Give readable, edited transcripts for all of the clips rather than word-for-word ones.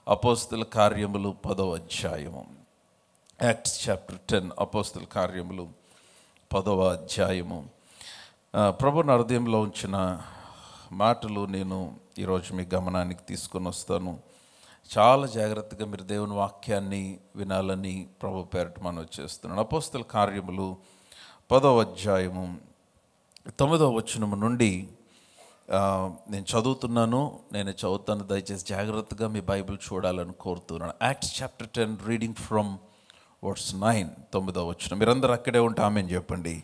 అపోస్తల కార్యములు 10వ అధ్యాయము. యాక్ట్స్ చాప్టర్ 10, అపోస్తల కార్యములు 10వ అధ్యాయము. ప్రభు నా హృదయంలో ఉంచిన మాటలు నేను ఈరోజు మీ గమనానికి తీసుకొని వస్తాను. చాలా జాగ్రత్తగా మీరు దేవుని వాక్యాన్ని వినాలని ప్రభు పేరట మనం చేస్తున్నాను. అపోస్తల కార్యములు 10వ అధ్యాయము 9వ వచనము నుండి నేను చదువుతున్నాను. నేను చదువుతాను, దయచేసి జాగ్రత్తగా మీ బైబిల్ చూడాలని కోరుతున్నాను. Acts chapter 10 reading from verse 9, 9వ వచనం. మీరందరూ అక్కడే ఉంటే ఆమేన్ చెప్పండి.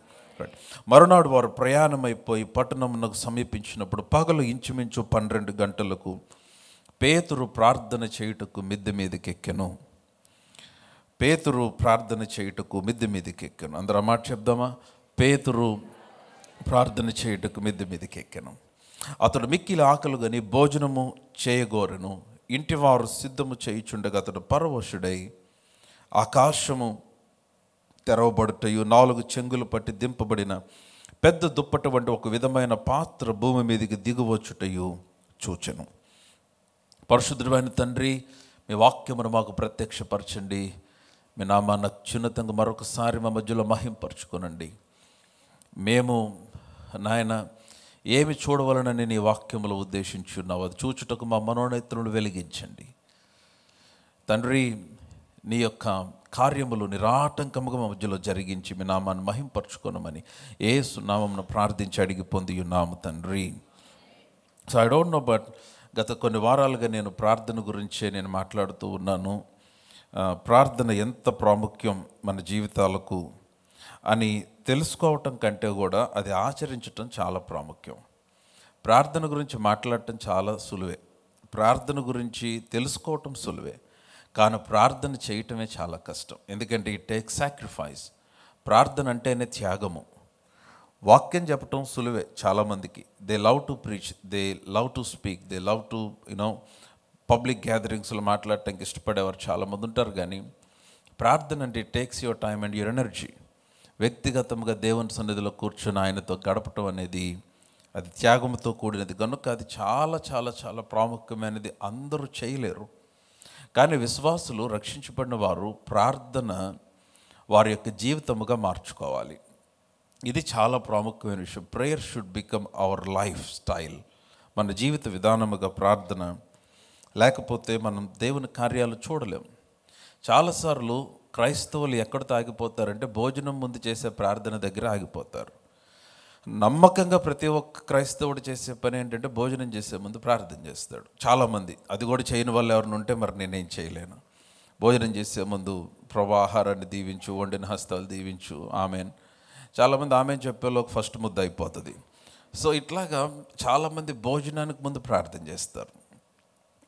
మరునాడు వారు ప్రయాణమైపోయి పట్టణమునకు సమీపించినప్పుడు పగలు ఇంచుమించు 12 గంటలకు పేతురు ప్రార్థన చేయుటకు మిద్దె మీదకెక్కెను. పేతురు ప్రార్థన చేయుటకు మిద్దె మీదకెక్కెను. అందరూ ఆ మాట చెప్దామా? పేతురు ప్రార్థన చేయుటకు మిద్దె మీదకెక్కెను. అతడు మిక్కిలి ఆకలిగని భోజనము చేయగోరెను. ఇంటివారు సిద్ధము చేయుచుండగా అతడు పరవశుడై ఆకాశము తెరవబడుటయు 4 చెంగులు పట్టి దింపబడిన పెద్ద దుప్పట వంటి ఒక విధమైన పాత్ర భూమి మీదకి దిగువచ్చుటయు చూచెను. పరిశుద్ధుడైన తండ్రి, మీ వాక్యమును మాకు ప్రత్యక్షపరచండి. మీ నామాన్ని అత్యున్నతంగా మరొకసారి మా మధ్యలో మహింపరచుకొనండి. మేము నాయన ఏమి చూడవలనని నీ వాక్యములు ఉద్దేశించున్నావు, అది చూచుటకు మా మనోనేత్రులను వెలిగించండి తండ్రి. నీ యొక్క కార్యములు నిరాటంకముగా మా మధ్యలో జరిగించి మీ నామాన్ని మహింపరచుకోనమని యేసు నామమున ప్రార్థించి అడిగి పొంది ఉన్నాము తండ్రి. So I don't know, but గత కొన్ని వారాలుగా నేను ప్రార్థన గురించే నేను మాట్లాడుతూ ఉన్నాను. ప్రార్థన ఎంత ప్రాముఖ్యం మన జీవితాలకు అని తెలుసుకోవటం కంటే కూడా అది ఆచరించటం చాలా ప్రాముఖ్యం. ప్రార్థన గురించి మాట్లాడటం చాలా సులువే, ప్రార్థన గురించి తెలుసుకోవటం సులువే, కానీ ప్రార్థన చేయటమే చాలా కష్టం. ఎందుకంటే ఇట్ టేక్స్ సాక్రిఫైస్. ప్రార్థన అంటేనే త్యాగము. వాక్యం చెప్పటం సులువే చాలామందికి. They love to preach, they love to speak, they love to public గ్యాదరింగ్స్లో మాట్లాడటానికి ఇష్టపడేవారు చాలామంది ఉంటారు. కానీ ప్రార్థన అంటే it takes your time and your energy. వ్యక్తిగతంగా దేవుని సన్నిధిలో కూర్చొని ఆయనతో గడపటం అనేది అది త్యాగంతో కూడినది కనుక అది చాలా చాలా చాలా ప్రాముఖ్యమైనది. అందరూ చేయలేరు. కానీ విశ్వాసులు, రక్షించబడిన వారు ప్రార్థన వారి యొక్క జీవితముగా మార్చుకోవాలి. ఇది చాలా ప్రాముఖ్యమైన విషయం. Prayer should become our life style. మన జీవిత విధానముగా ప్రార్థన లేకపోతే మనం దేవుని కార్యాలు చూడలేం. చాలాసార్లు క్రైస్తవులు ఎక్కడితో ఆగిపోతారంటే భోజనం ముందు చేసే ప్రార్థన దగ్గర ఆగిపోతారు. నమ్మకంగా ప్రతి ఒక్క క్రైస్తవుడు చేసే పని ఏంటంటే భోజనం చేసే ముందు ప్రార్థన చేస్తాడు. చాలామంది అది కూడా చేయని వాళ్ళు ఎవరిని ఉంటే మరి నేనేం చేయలేను. భోజనం చేసే ముందు ప్రభు ఆహారాన్ని దీవించు, వండిన హస్తాలు దీవించు, ఆమెన్. చాలామంది ఆమెన్ చెప్పేలోకి ఫస్ట్ ముద్ద అయిపోతుంది. సో ఇట్లాగా చాలామంది భోజనానికి ముందు ప్రార్థన చేస్తారు.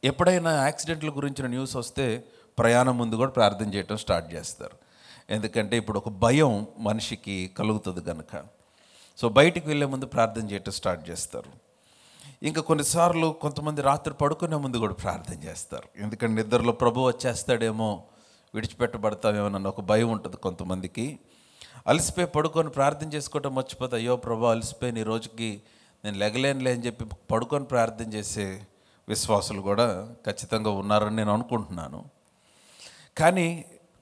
ఎప్పుడైనా యాక్సిడెంట్ల గురించిన న్యూస్ వస్తే ప్రయాణం ముందు కూడా ప్రార్థన చేయటం స్టార్ట్ చేస్తారు. ఎందుకంటే ఇప్పుడు ఒక భయం మనిషికి కలుగుతుంది కనుక. సో బయటికి వెళ్ళే ముందు ప్రార్థన చేయటం స్టార్ట్ చేస్తారు. ఇంకా కొన్నిసార్లు కొంతమంది రాత్రి పడుకునే ముందు కూడా ప్రార్థన చేస్తారు. ఎందుకంటే నిద్రలో ప్రభు వచ్చేస్తాడేమో, విడిచిపెట్టబడతామేమో అన్న ఒక భయం ఉంటుంది కొంతమందికి. అలసిపోయి పడుకొని ప్రార్థన చేసుకోవటం మర్చిపోతే, అయ్యో ప్రభు అలసిపోయిన ఈ రోజుకి నేను లెగలేనులే అని చెప్పి పడుకొని ప్రార్థన చేసే విశ్వాసులు కూడా ఖచ్చితంగా ఉన్నారని నేను అనుకుంటున్నాను. కానీ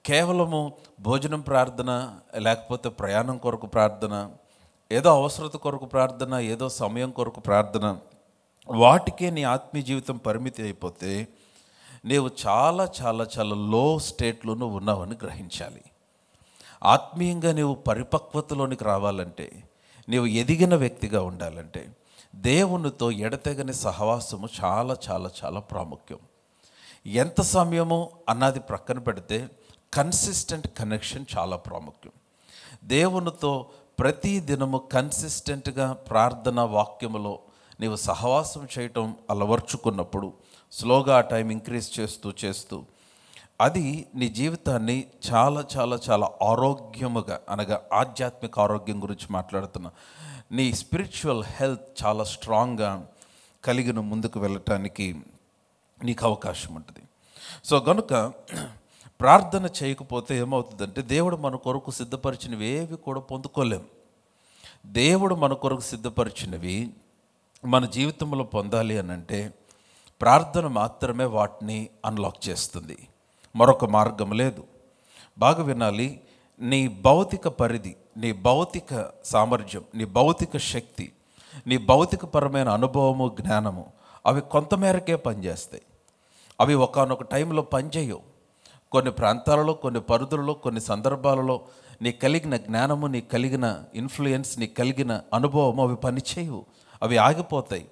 కేవలము భోజనం ప్రార్థన, లేకపోతే ప్రయాణం కొరకు ప్రార్థన, ఏదో అవసరత కొరకు ప్రార్థన, ఏదో సమయం కొరకు ప్రార్థన, వాటికే నీ ఆత్మీయ జీవితం పరిమితి అయిపోతే నీవు చాలా చాలా చాలా లో స్టేట్లో నువ్వు ఉన్నావని గ్రహించాలి. ఆత్మీయంగా నీవు పరిపక్వతలోనికి రావాలంటే, నీవు ఎదిగిన వ్యక్తిగా ఉండాలంటే దేవునితో ఎడతెగని సహవాసము చాలా చాలా చాలా ప్రాముఖ్యం. ఎంత సమయము అన్నది ప్రక్కన పెడితే కన్సిస్టెంట్ కనెక్షన్ చాలా ప్రాముఖ్యం. దేవునితో ప్రతి దినము కన్సిస్టెంట్గా ప్రార్థన వాక్యములో నీవు సహవాసం చేయటం అలవర్చుకున్నప్పుడు స్లోగా ఆ టైం ఇంక్రీజ్ చేస్తూ అది నీ జీవితాన్ని చాలా చాలా చాలా ఆరోగ్యముగా, అనగా ఆధ్యాత్మిక ఆరోగ్యం గురించి మాట్లాడుతున్నా, నీ స్పిరిచువల్ హెల్త్ చాలా స్ట్రాంగ్గా కలిగిన ముందుకు వెళ్ళటానికి నీకు అవకాశం ఉంటుంది. సో కనుక ప్రార్థన చేయకపోతే ఏమవుతుందంటే దేవుడు మన కొరకు సిద్ధపరిచినవి ఏవి కూడా పొందుకోలేం. దేవుడు మన కొరకు సిద్ధపరిచినవి మన జీవితంలో పొందాలి అని అంటే ప్రార్థన మాత్రమే వాటిని అన్లాక్ చేస్తుంది, మరొక మార్గం లేదు. బాగా వినాలి, నీ భౌతిక పరిధి, నీ భౌతిక సామర్థ్యం, నీ భౌతిక శక్తి, నీ భౌతికపరమైన అనుభవము, జ్ఞానము అవి కొంతమేరకే పనిచేస్తాయి. అవి ఒకానొక టైంలో పనిచేయవు. కొన్ని ప్రాంతాలలో, కొన్ని పరిధులలో, కొన్ని సందర్భాలలో నీ కలిగిన జ్ఞానము, నీ కలిగిన ఇన్ఫ్లుయెన్స్, నీ కలిగిన అనుభవము అవి పనిచేయవు, అవి ఆగిపోతాయి.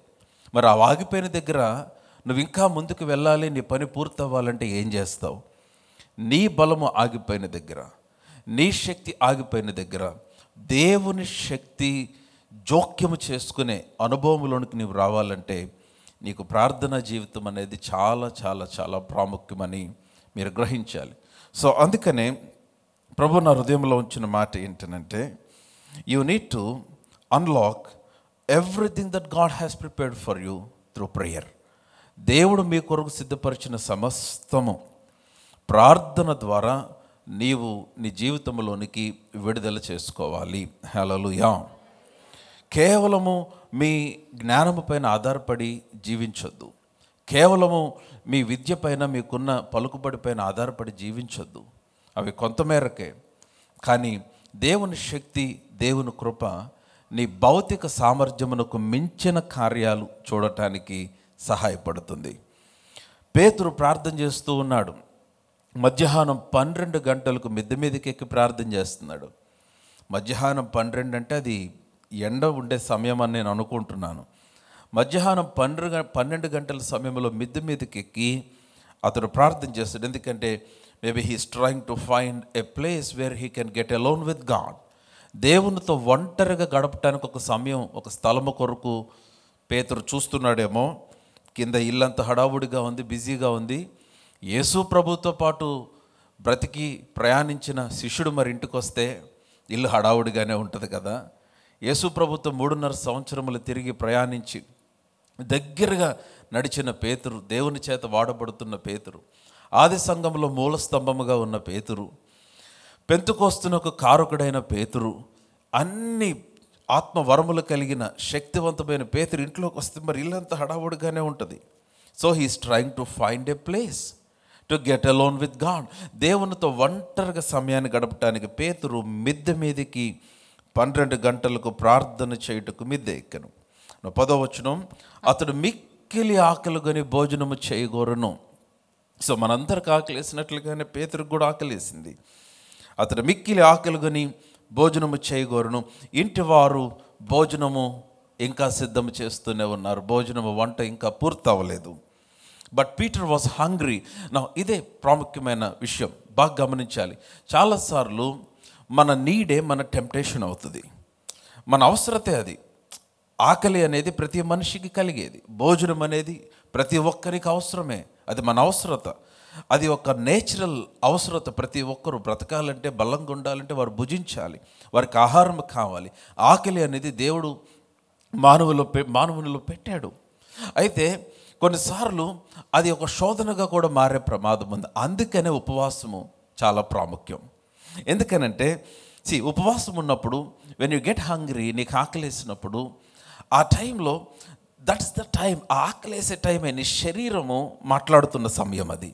మరి ఆ ఆగిపోయిన దగ్గర నువ్వు ఇంకా ముందుకు వెళ్ళాలి, నీ పని పూర్తవ్వాలంటే ఏం చేస్తావు? నీ బలము ఆగిపోయిన దగ్గర, నీ శక్తి ఆగిపోయిన దగ్గర దేవుని శక్తి జోక్యము చేసుకునే అనుభవంలోనికి నీవు రావాలంటే నీకు ప్రార్థనా జీవితం అనేది చాలా చాలా చాలా ప్రాముఖ్యమని మీరు గ్రహించాలి. సో అందుకనే ప్రభు నా హృదయంలో ఉంచిన మాట ఏంటంటే, you need to unlock everything that God has prepared for you through prayer. దేవుడు మీ కొరకు సిద్ధపరిచిన సమస్తము ప్రార్థన ద్వారా నీవు నీ జీవితంలోనికి విడుదల చేసుకోవాలి. హల్లెలూయా. కేవలము మీ జ్ఞానము పైన ఆధారపడి జీవించొద్దు, కేవలము మీ విద్య పైన, మీకున్న పలుకుబడి పైన ఆధారపడి జీవించొద్దు. అవి కొంతమేరకే. కానీ దేవుని శక్తి, దేవుని కృప నీ భౌతిక సామర్థ్యమునకు మించిన కార్యాలు చూడటానికి సహాయపడుతుంది. పేతురు ప్రార్థన చేస్తూ ఉన్నాడు. మధ్యాహ్నం 12 గంటలకు మిద్దె మీదకి ఎక్కి ప్రార్థన చేస్తున్నాడు. మధ్యాహ్నం 12 అంటే అది ఎండ ఉండే సమయం అని నేను అనుకుంటున్నాను. మధ్యాహ్నం 12 గంటల సమయంలో మిద్దె మీదకి ఎక్కి అతడు ప్రార్థన చేస్తాడు. ఎందుకంటే maybe he's trying to find a place where he can get alone with God. దేవునితో ఒంటరిగా గడపడానికి ఒక సమయం, ఒక స్థలము కొరకు పేతురు చూస్తున్నాడేమో. కింద ఇల్లంతా హడావుడిగా ఉంది, బిజీగా ఉంది. యేసు ప్రభుతో పాటు బ్రతికి ప్రయాణించిన శిష్యుడు మరి ఇంటికి వస్తే ఇల్లు హడావుడిగానే ఉంటుంది కదా. యేసు ప్రభుతో 3.5 సంవత్సరములు తిరిగి ప్రయాణించి దగ్గరగా నడిచిన పేతురు, దేవుని చేత వాడబడుతున్న పేతురు, ఆది సంఘంలో మూల స్తంభముగా ఉన్న పేతురు, పెంతెకోస్తునకు కారకుడైన పేతురు, అన్ని ఆత్మవరములు కలిగిన శక్తివంతమైన పేతురు ఇంట్లోకి వస్తే మరి ఇల్లంతా హడావుడిగానే ఉంటుంది. So he's trying to find a place to get alone with God. దేవునితో ఒంటరిగా సమయాన్ని గడపటానికి పేతురు మిద్దె మీదికి 12 గంటలకు ప్రార్థన చేయుటకు మిద్దె ఎక్కను. 10వ వచనం, అతడు మిక్కిలి ఆకలిగొని భోజనము చేయగోరును. సో మనందరికి ఆకలేసినట్లుగానే పేతురుకు కూడా ఆకలేసింది. అతడు మిక్కిలి ఆకలిగొని భోజనము చేయగోరును. ఇంటి వారు భోజనము ఇంకా సిద్ధం చేస్తూనే ఉన్నారు. భోజనము, వంట ఇంకా పూర్తవ్వలేదు. But Peter was hungry. నా ఇదే ప్రాముఖ్యమైన విషయం, బాగా గమనించాలి. చాలాసార్లు మన నీడే మన టెంప్టేషన్ అవుతుంది, మన అవసరతే అది. ఆకలి అనేది ప్రతి మనిషికి కలిగేది, భోజనం అనేది ప్రతి ఒక్కరికి అవసరమే, అది మన అవసరత, అది ఒక నేచురల్ అవసరత. ప్రతి ఒక్కరు బ్రతకాలంటే, బలంగా ఉండాలంటే వారు భుజించాలి, వారికి ఆహారం కావాలి. ఆకలి అనేది దేవుడు మానవునిలో పెట్టాడు. అయితే కొన్నిసార్లు అది ఒక శోధనగా కూడా మారే ప్రమాదం ఉంది. అందుకనే ఉపవాసము చాలా ప్రాముఖ్యం. ఎందుకనంటే ఉపవాసం ఉన్నప్పుడు వెన్ యూ గెట్ హంగ్రీ, నీకు ఆకలేసినప్పుడు ఆ టైంలో దట్స్ ద టైం, ఆ ఆకలేసే టైమే నీ శరీరము మాట్లాడుతున్న సమయం. అది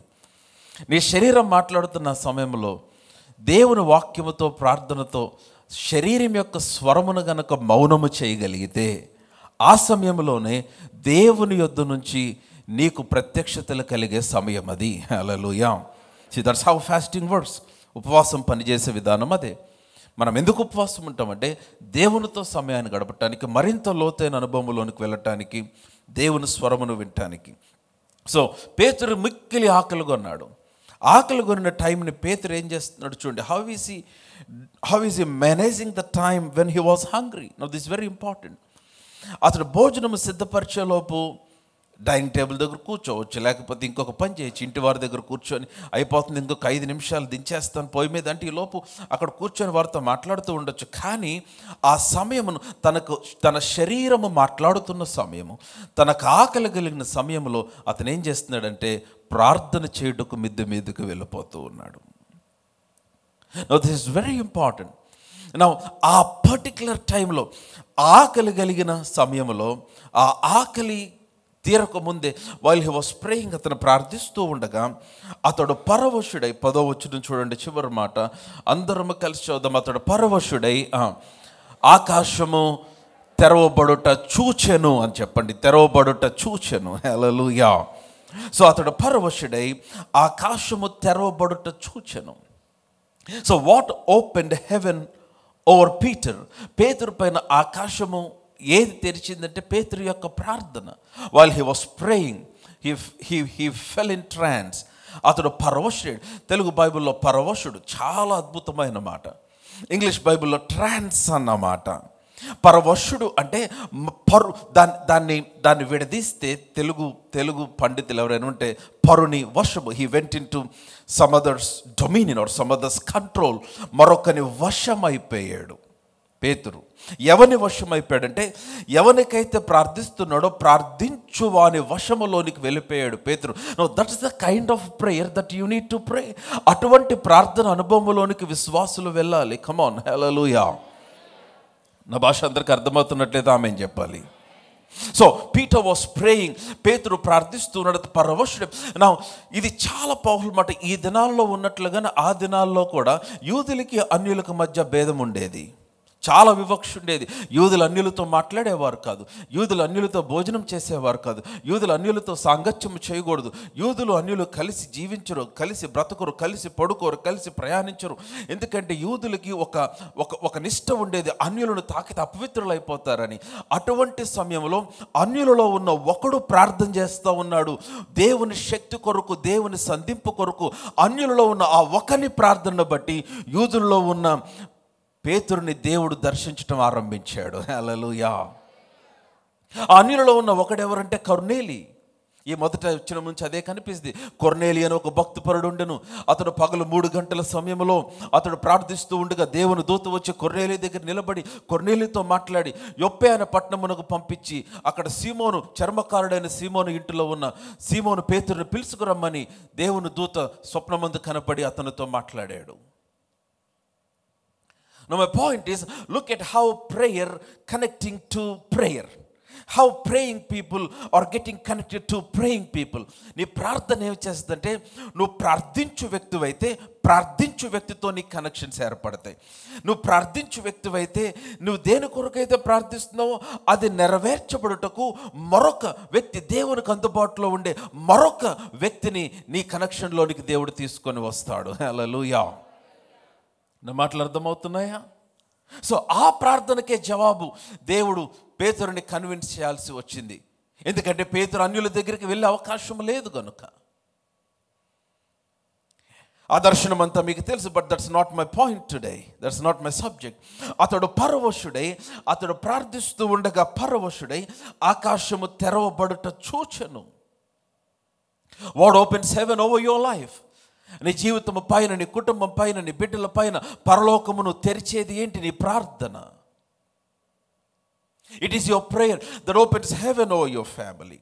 నీ శరీరం మాట్లాడుతున్న సమయంలో దేవుని వాక్యముతో, ప్రార్థనతో శరీరం యొక్క స్వరమును గనక మౌనము చేయగలిగితే ఆ సమయంలోనే దేవుని యొద్ద నుంచి నీకు ప్రత్యక్షతలు కలిగే సమయం అది. Hallelujah. That's how fasting works. ఉపవాసం పనిచేసే విధానం అదే. మనం ఎందుకు ఉపవాసం ఉంటామంటే దేవునితో సమయాన్ని గడపటానికి, మరింత లోతైన అనుభవంలోనికి వెళ్ళటానికి, దేవుని స్వరమును వినటానికి. సో పేతురు మిక్కిలి ఆకలిగొన్నాడు. ఆకలిగొన్న టైంని పేతురు ఏం చేస్తున్నాడు చూడండి. How is he managing the time when he was hungry. Now this very important. అతడు భోజనము సిద్ధపరిచేలోపు డైనింగ్ టేబుల్ దగ్గర కూర్చోవచ్చు, లేకపోతే ఇంకొక పని చేయొచ్చు, ఇంటి వారి దగ్గర కూర్చొని అయిపోతుంది, ఇంకొక 5 నిమిషాలు దించేస్తాను పొయ్యి మీద అంటే ఈ లోపు అక్కడ కూర్చొని వారితో మాట్లాడుతూ ఉండొచ్చు. కానీ ఆ సమయమును తన శరీరము మాట్లాడుతున్న సమయము, తనకు ఆకలి కలిగిన సమయంలో అతను ఏం చేస్తున్నాడంటే ప్రార్థన చేయుటకు మిద్దె మీదకు వెళ్ళిపోతూ ఉన్నాడు. Now this is very important. Now ఆ పర్టిక్యులర్ టైంలో, ఆకలి కలిగిన సమయంలో, ఆ ఆకలి తీరక ముందే వైల్ హీ వాస్ ప్రేయింగ్, అతను ప్రార్థిస్తూ ఉండగా అతడు పరవశుడై, 10వ వచనం చూడండి, చివరి మాట అందరము కలిసి చూద్దాం. అతడు పరవశుడై ఆకాశము తెరవబడుట చూచెను అని చెప్పండి. తెరవబడుట చూచెను. హల్లెలూయా. సో అతడు పరవశుడై ఆకాశము తెరవబడుట చూచెను. So what opened heaven over Peter? పేతురు పైన ఆకాశము ఏది తెరిచిందంటే పేతురు యొక్క ప్రార్థన. While he was praying he fell in trance. అతడు పరవశుడు. తెలుగు బైబిల్లో పరవశుడు చాలా అద్భుతమైన మాట. ఇంగ్లీష్ బైబిల్లో ట్రాన్స్ అన్నమాట. పరవశుడు అంటే దాన్ని విడదీస్తే తెలుగు పండితులు ఎవరైనా ఉంటే పరుని వశము. He went into some others dominion or some others control. మరొకని వశం అయిపోయాడు పేతురు. ఎవని వశం అయిపోయాడంటే ఎవరికైతే ప్రార్థిస్తున్నాడో ప్రార్థించు వాని వశములోనికి వెళ్ళిపోయాడు పేతురు. No, that is the kind of prayer that you need to pray. అటువంటి ప్రార్థన అనుభవంలోనికి విశ్వాసులు వెళ్ళాలి. Come on, hallelujah. నా భాష అందరికి అర్థమవుతున్నట్లేదా? ఆమెన్ చెప్పాలి. So Peter was praying. పేతురు ప్రార్థిస్తున్నాడు, పరవశుడు. నా ఇది చాలా పవర్ఫుల్ మాట. ఈ దినాల్లో ఉన్నట్లుగానే ఆ దినాల్లో కూడా యూదులకి అన్యులకు మధ్య భేదం ఉండేది. చాలా వివక్ష ఉండేది. యూదులు అన్యులతో మాట్లాడేవారు కాదు, యూదులు అన్యులతో భోజనం చేసేవారు కాదు, యూదులు అన్యులతో సాంగత్యం చేయకూడదు. యూదులు అన్యులు కలిసి జీవించరు, కలిసి బ్రతకరు, కలిసి పడుకోరు, కలిసి ప్రయాణించరు. ఎందుకంటే యూదులకి ఒక నిష్ట ఉండేది, అన్యులను తాకితే అపవిత్రులైపోతారని. అటువంటి సమయంలో అన్యులలో ఉన్న ఒకడు ప్రార్థన చేస్తూ ఉన్నాడు దేవుని శక్తి కొరకు, దేవుని సంధింపు కొరకు. అన్యులలో ఉన్న ఆ ఒకని ప్రార్థనను బట్టి యూదుల్లో ఉన్న పేతురుని దేవుడు దర్శించడం ఆరంభించాడు. హల్లెలూయా. ఆ అన్యులలో ఉన్న ఒకడెవరంటే కొర్నేలి. ఈ మొదట వచ్చిన నుంచి అదే కనిపిస్తుంది. కొర్నేలి అని ఒక భక్తిపరుడు ఉండెను. అతడు పగలు 3 గంటల సమయంలో అతడు ప్రార్థిస్తూ ఉండగా దేవుని దూత వచ్చి కొర్నేలి దగ్గర నిలబడి కొర్నేలితో మాట్లాడి యొప్పే అనే పట్టణమునకు పంపించి అక్కడ సీమోను, చర్మకారుడైన సీమోను ఇంటిలో ఉన్న సీమోను పేతురుని పిలుచుకురమ్మని దేవుని దూత స్వప్నమందు కనపడి అతనితో మాట్లాడాడు. Now my point is, look at how prayer connecting to prayer. How praying people are getting connected to praying people. నీ ప్రార్థన ఏం చేస్తుందంటే నువ్వు ప్రార్థించు వ్యక్తివైతే ప్రార్థించు వ్యక్తితో నీ కనెక్షన్స్ ఏర్పడతాయి. నువ్వు ప్రార్థించు వ్యక్తివైతే నువ్వు దేని కొరకైతే ప్రార్థిస్తున్నావో అది నెరవేర్చబడుటకు మరొక వ్యక్తి, దేవునికి అందుబాటులో ఉండే మరొక వ్యక్తిని నీ కనెక్షన్లోనికి దేవుడు తీసుకొని వస్తాడు. హల్లెలూయా. నా మాటలు అర్థమవుతున్నాయా? సో ఆ ప్రార్థనకే జవాబు దేవుడు పేతురుని కన్విన్స్ చేయాల్సి వచ్చింది. ఎందుకంటే పేతురు అన్యుల దగ్గరికి వెళ్ళే అవకాశం లేదు కనుక. ఆ దర్శనం అంతా మీకు తెలుసు, but that's not my point today, that's not my subject. అతడు పరవశుడై, అతడు ప్రార్థిస్తూ ఉండగా పరవశుడై ఆకాశము తెరవబడుట చూచెను. What opens heaven over your life? నీ జీవితం పైన, నీ కుటుంబం పైన, నీ బిడ్డల పైన పరలోకమును తెరిచేది ఏంటి? నీ ప్రార్థన. It is your prayer that opens heaven over your family.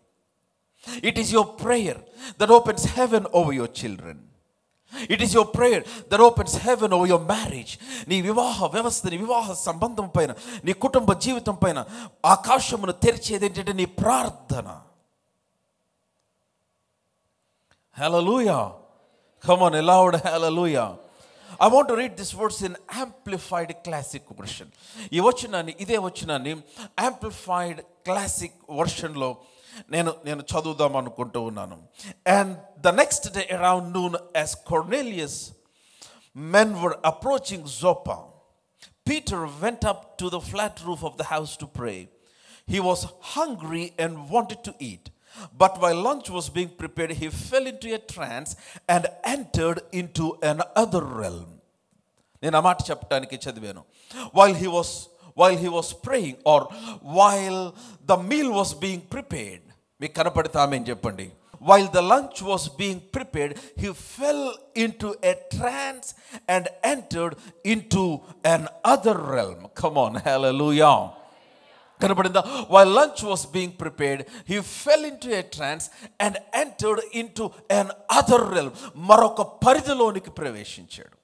It is your prayer that opens heaven over your children. It is your prayer that opens heaven over your marriage. నీ వివాహ వ్యవస్థ, నీ వివాహ సంబంధం పైన, నీ కుటుంబ జీవితం పైన ఆకాశమును తెరిచేది ఏంటంటే నీ ప్రార్థన. హల్లెలూయా. Come on, loud hallelujah. I want to read this verse in Amplified Classic version. ఈ వచనాన్ని, ఇదే వచనాన్ని Amplified Classic versionలో నేను చదువుదాం అనుకుంటూ ఉన్నాను. And the next day around noon, as Cornelius men were approaching Joppa, Peter went up to the flat roof of the house to pray. He was hungry and wanted to eat. But while lunch was being prepared, he fell into a trance and entered into another realm. నేను ఆ మాట చెప్పడానికి చదివాను. While he was praying, or while the meal was being prepared, మీకు కనపడితే ఆమేన్ చెప్పండి. While the lunch was being prepared, he fell into a trance and entered into another realm. Come on, hallelujah. కనపడిందా? While lunch was being prepared, he fell into a trance and entered into another realm. మరొక పరిధిలోనికి ప్రవేశించాడు.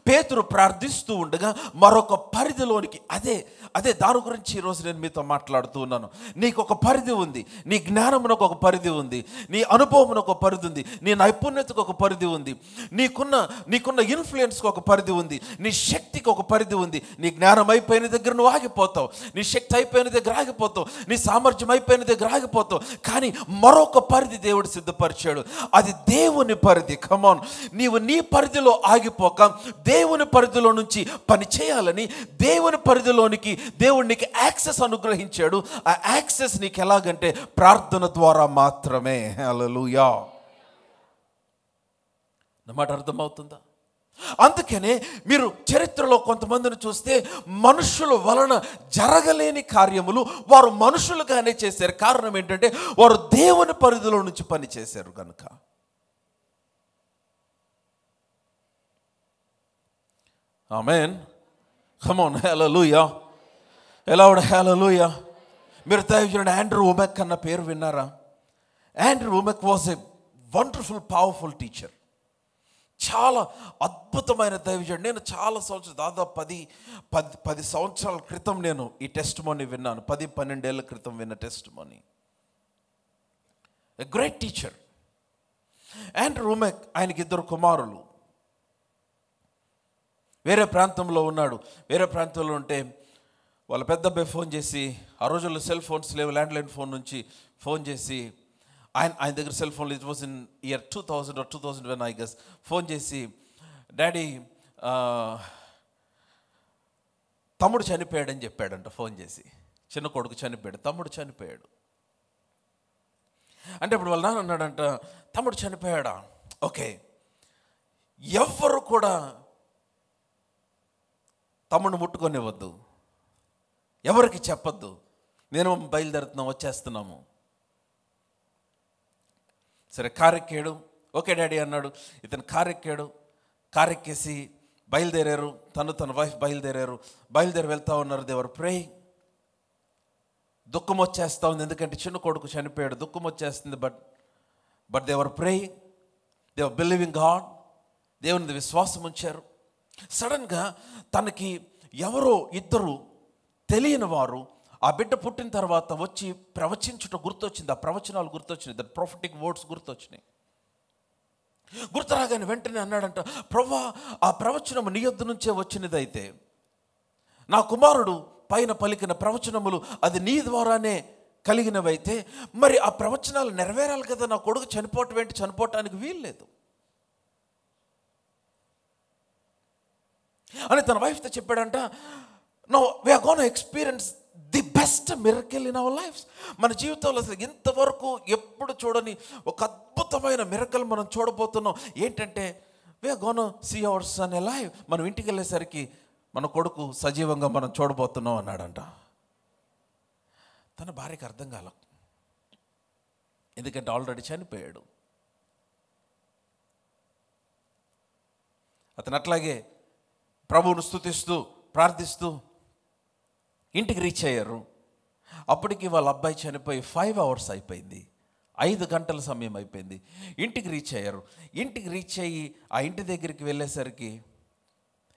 పేతురు ప్రార్థిస్తూ ఉండగా మరొక పరిధిలోనికి, అదే దాని గురించి ఈరోజు నేను మీతో మాట్లాడుతూ ఉన్నాను. నీకు ఒక పరిధి ఉంది, నీ జ్ఞానమునకు ఒక పరిధి ఉంది, నీ అనుభవమునకు ఒక పరిధి ఉంది, నీ నైపుణ్యతకు ఒక పరిధి ఉంది, నీకున్న ఇన్ఫ్లుయెన్స్కి ఒక పరిధి ఉంది, నీ శక్తికి ఒక పరిధి ఉంది. నీ జ్ఞానం అయిపోయిన దగ్గర నువ్వు ఆగిపోతావు, నీ శక్తి అయిపోయిన దగ్గర ఆగిపోతావు, నీ సామర్థ్యం అయిపోయిన దగ్గర ఆగిపోతావు. కానీ మరొక పరిధి దేవుడు సిద్ధపరిచాడు, అది దేవుని పరిధి. కమాన్, నీవు నీ పరిధిలో ఆగిపోక దేవుని పరిధిలో నుంచి పని చేయాలని దేవుని పరిధిలోనికి దేవుడు నీకు యాక్సెస్ అనుగ్రహించాడు. ఆ యాక్సెస్ నీకు ఎలాగంటే ప్రార్థన ద్వారా మాత్రమే. హల్లెలూయా. నా మాట అర్థమవుతుందా? అందుకనే మీరు చరిత్రలో కొంతమందిని చూస్తే మనుషుల వలన జరగలేని కార్యములు వారు మనుషులుగానే చేశారు. కారణం ఏంటంటే వారు దేవుని పరిధిలో నుంచి పని చేశారు కనుక. ఆమేన్. Come on, hallelujah. ఎలావుడ హల్లెలూయా. మీరు దైవజనుడు ఆండ్రూ వుమెక్ అన్న పేరు విన్నారా? Andrew Womack was a wonderful powerful teacher. చాలా అద్భుతమైన దైవజనుడు. నేను చాలా సంవత్సరాలు, దాదాపు 10 సంవత్సరాల క్రితం నేను ఈ టెస్ట్ మోనీ విన్నాను. 10-12 ఏళ్ల క్రితం విన్న testimony. A great teacher. Andrew Womack, ఆయనకి 2 కుమారులు. వేరే ప్రాంతంలో ఉన్నాడు. వేరే ప్రాంతంలో ఉంటే వాళ్ళ పెద్ద అబ్బాయి ఫోన్ చేసి, ఆ రోజుల్లో సెల్ ఫోన్స్ లేవు, ల్యాండ్లైన్ ఫోన్ నుంచి ఫోన్ చేసి, ఆయన దగ్గర సెల్ ఫోన్లు, it was in year 2000 or 2001 I guess, phone చేసి, డాడీ తమ్ముడు చనిపోయాడని చెప్పాడంట. ఫోన్ చేసి, చిన్న కొడుకు చనిపోయాడు, తమ్ముడు చనిపోయాడు అంటే ఇప్పుడు వాళ్ళ నాన్న అన్నాడంట, తమ్ముడు చనిపోయాడా? ఓకే, ఎవ్వరు కూడా తమ్ముడిని ముట్టుకొనివ్వద్దు, ఎవరికి చెప్పొద్దు, నేను బయలుదేరుతున్నాం, వచ్చేస్తున్నాము. సరే, కారెక్కాడు. ఓకే డాడీ అన్నాడు. ఇతను కారెక్కాడు. కారెక్కేసి బయలుదేరారు. తన వైఫ్ బయలుదేరి వెళ్తా ఉన్నారు. They were praying. దుఃఖం వచ్చేస్తూ ఉంది, ఎందుకంటే చిన్న కొడుకు చనిపోయాడు. దుఃఖం వచ్చేస్తుంది. But they were praying, they were believing God. దేవుని విశ్వాసం ఉంచారు. సడన్గా తనకి ఎవరో 2 తెలియని వారు ఆ బిడ్డ పుట్టిన తర్వాత వచ్చి ప్రవచించుట గుర్తొచ్చింది. ఆ ప్రవచనాలు గుర్తొచ్చినాయి. దట్ ప్రొఫెటిక్ వర్డ్స్ గుర్తొచ్చినాయి. గుర్తురాగానే వెంటనే అన్నాడంట, ప్రభువా, ఆ ప్రవచనము నీ యొద్ద నుంచే వచ్చినదైతే, నా కుమారుడు పైన పలికిన ప్రవచనములు అది నీ ద్వారానే కలిగినవైతే, మరి ఆ ప్రవచనాలు నెరవేరాలి కదా. నా కొడుకు చనిపోవటానికి వీల్లేదు అని తన వైఫ్తో చెప్పాడంట. No, we are gonna experience the best miracle in our lives. మన జీవితంలో అసలు ఇంతవరకు ఎప్పుడు చూడని ఒక అద్భుతమైన మిరకల్ మనం చూడబోతున్నాం. ఏంటంటే, we are gonna see our son alive. మనం ఇంటికి వెళ్ళేసరికి మన కొడుకు సజీవంగా మనం చూడబోతున్నాం అన్నాడంట. తన భార్యకి అర్థం కాల, ఎందుకంటే ఆల్రెడీ చనిపోయాడు. అతను అట్లాగే ప్రభువును స్తుతిస్తూ ప్రార్థిస్తూ ఇంటికి రీచ్ అయ్యారు. అప్పటికి వాళ్ళ అబ్బాయి చనిపోయి 5 hours అయిపోయింది. 5 గంటల సమయం అయిపోయింది. ఇంటికి రీచ్ అయ్యారు. ఇంటికి రీచ్ అయ్యి ఆ ఇంటి దగ్గరికి వెళ్ళేసరికి,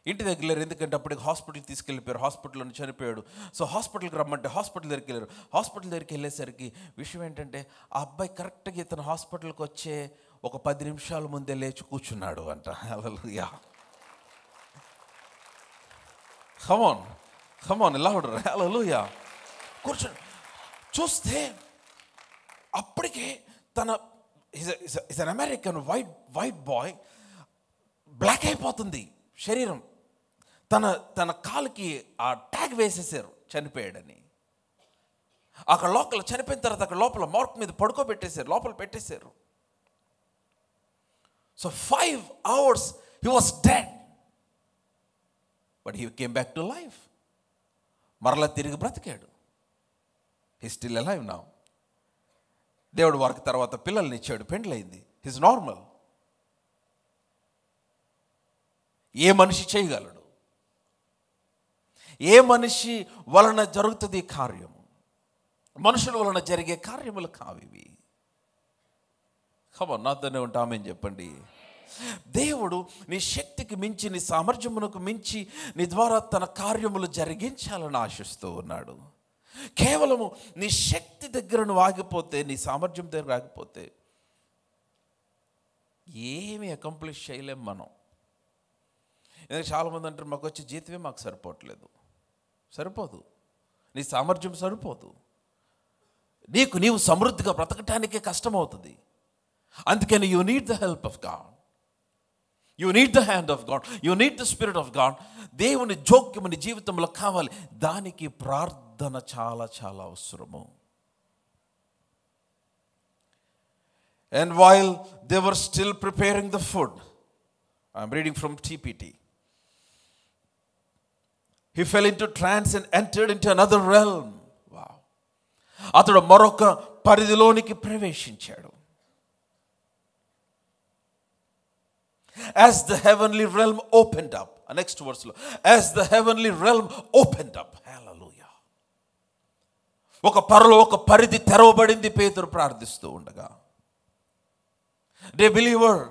ఇంటి దగ్గర లేరు, ఎందుకంటే అప్పటికి హాస్పిటల్కి తీసుకెళ్ళిపోయారు. హాస్పిటల్లో చనిపోయాడు. సో హాస్పిటల్కి రమ్మంటే హాస్పిటల్ దగ్గరికి వెళ్ళారు. హాస్పిటల్ దగ్గరికి వెళ్ళేసరికి విషయం ఏంటంటే, ఆ అబ్బాయి కరెక్ట్గా ఇతను హాస్పిటల్కి వచ్చే ఒక 10 నిమిషాల ముందే లేచి కూర్చున్నాడు అంట. హల్లెలూయా. Come on, louder. Hallelujah. కూర్చొని చూస్తే అప్పటికే is an American white boy, black అయిపోతుంది శరీరం. తన కాలుకి ఆ ట్యాగ్ వేసేసారు చనిపోయాడని. అక్కడ లోపల చనిపోయిన తర్వాత అక్కడ లోపల మార్క్ మీద పడుకోబెట్టేశారు, లోపల పెట్టేశారు. So 5 hours he was dead. But he came back to life. మరలా తిరిగి బ్రతికాడు. He still alive now. దేవుడు వారికి తర్వాత పిల్లల్ని ఇచ్చాడు, పెండ్లైంది. His normal. ఏ మనిషి చేయగలడు? ఏ మనిషి వలన జరుగుతుంది కార్యము? మనుషుల వలన జరిగే కార్యములు కావివి. ఖబర్ నాతోనే ఉంటామని చెప్పండి. దేవుడు నీ శక్తికి మించి, నీ సామర్థ్యమునకు మించి నీ ద్వారా తన కార్యములు జరిగించాలని ఆశిస్తూ ఉన్నాడు. కేవలము నీ శక్తి దగ్గర నువ్వు ఆగిపోతే, నీ సామర్థ్యం దగ్గర ఆగిపోతే ఏమి అకంప్లిష్ చేయలేం మనం. ఎందుకంటే చాలామంది అంటారు, మాకు వచ్చే జీతమే మాకు సరిపోవట్లేదు. సరిపోదు, నీ సామర్థ్యం సరిపోదు. నీవు సమృద్ధిగా బ్రతకటానికే కష్టమవుతుంది. అందుకని you need the help of God, you need the hand of God, you need the spirit of God. దేవుని జోక్యము నీ జీవితంలో కావాలి. దానికి ప్రార్థన చాలా చాలా అవసరము. And while they were still preparing the food, I'm reading from TPT, he fell into trance and entered into another realm. Wow. అతడు మరొక పరిధిలోనికి ప్రవేశించాడు. As the heavenly realm opened up. Next verse lo. As the heavenly realm opened up. Hallelujah. ఒక పరిధి తెరవబడింది పేతురు ప్రార్థిస్తూ ఉండగా. Day believer,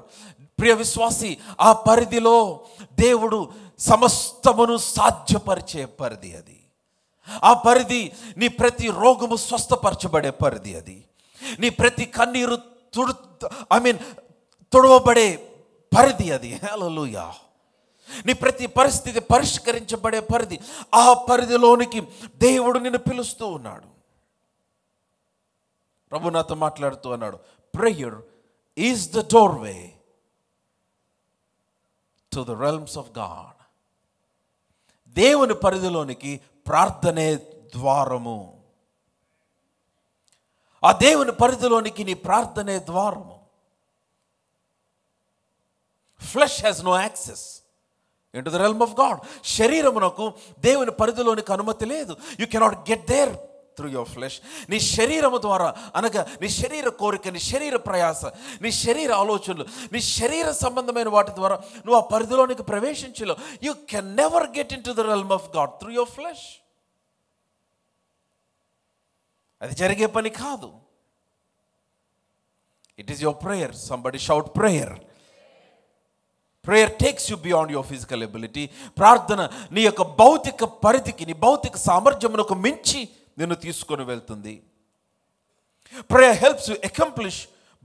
ప్రియ విశ్వాసి, ఆ పరిధిలో దేవుడు సమస్తమును సాధ్యపరిచే పరిధి అది. ఆ పరిధి నీ ప్రతి రోగము స్వస్థపరచబడే పరిధి అది. నీ ప్రతి కన్నీరు తుడవబడే పరిధి అది. హల్లెలూయా. నీ ప్రతి పరిస్థితి పరిష్కరించబడే పరిధి. ఆ పరిధిలోనికి దేవుడు నిన్ను పిలుస్తూ ఉన్నాడు. ప్రభు నాతో మాట్లాడుతూ అన్నాడు, prayer is the doorway to the realms of God. దేవుని పరిధిలోనికి ప్రార్థనే ద్వారము. ఆ దేవుని పరిధిలోనికి నీ ప్రార్థనే ద్వారము. Flesh has no access into the realm of God. శరీరమునకు దేవుని పరిధిలోనికి అనుమతి లేదు. You cannot get there through your flesh. నీ శరీరము ద్వారా, అనగా నీ శరీర కోరిక, నీ శరీర ప్రయాస, నీ శరీర ఆలోచనలు, నీ శరీర సంబంధమైన వాటి ద్వారా నువ్వు ఆ పరిధిలోనికి ప్రవేశించలేవు. You can never get into the realm of God through your flesh. అది జరిగే పని కాదు. It is your prayer. Somebody shout prayer. Prayer takes you beyond your physical ability. ప్రార్థన నీ యొక్క భౌతిక పరిధికి, నీ భౌతిక సామర్థ్యమునకు మించి నిన్ను తీసుకొని వెళ్తుంది. Prayer helps you accomplish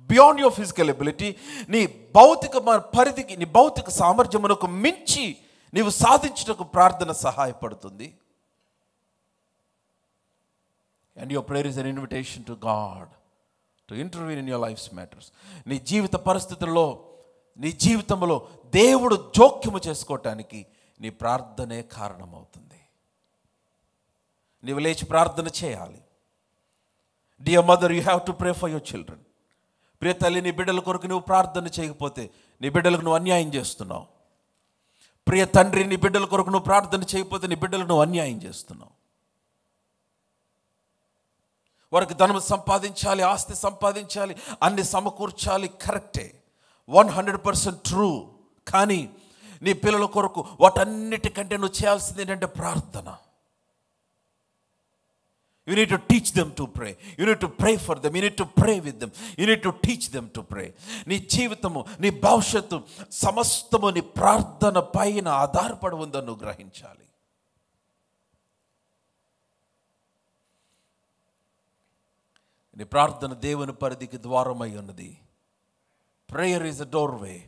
beyond your physical ability. నీ భౌతిక పరిధికి, నీ భౌతిక సామర్థ్యమునకు మించి నీవు సాధించుటకు ప్రార్థన సహాయపడుతుంది. And your prayer is an invitation to God to intervene in your life's matters. నీ జీవిత పరిస్థితుల్లో, నీ జీవితంలో దేవుడు జోక్యము చేసుకోవటానికి నీ ప్రార్థనే కారణమవుతుంది. నీవు లేచి ప్రార్థన చేయాలి. Dear mother, you have to pray for your children. ప్రియ తల్లి, నీ బిడ్డల కొరకు నువ్వు ప్రార్థన చేయకపోతే నీ బిడ్డలకు నువ్వు అన్యాయం చేస్తున్నావు. ప్రియ తండ్రి, నీ బిడ్డల కొరకు నువ్వు ప్రార్థన చేయకపోతే నీ బిడ్డలకు నువ్వు అన్యాయం చేస్తున్నావు. వారికి ధనం సంపాదించాలి, ఆస్తి సంపాదించాలి, అన్ని సమకూర్చాలి, కరెక్టే, 100% ట్రూ. కానీ నీ పిల్లల కొరకు వాటన్నిటికంటే నువ్వు చేయాల్సింది ఏంటంటే ప్రార్థన. You need to teach them to pray. You need to pray for them. You need to pray with them. You need to teach them to pray. నీ జీవితము, నీ భవిష్యత్తు సమస్తము నీ ప్రార్థన పైన ఆధారపడి ఉందని నువ్వు గ్రహించాలి. నీ ప్రార్థన దేవుని పరిధికి ద్వారమై ఉన్నది. Prayer is a doorway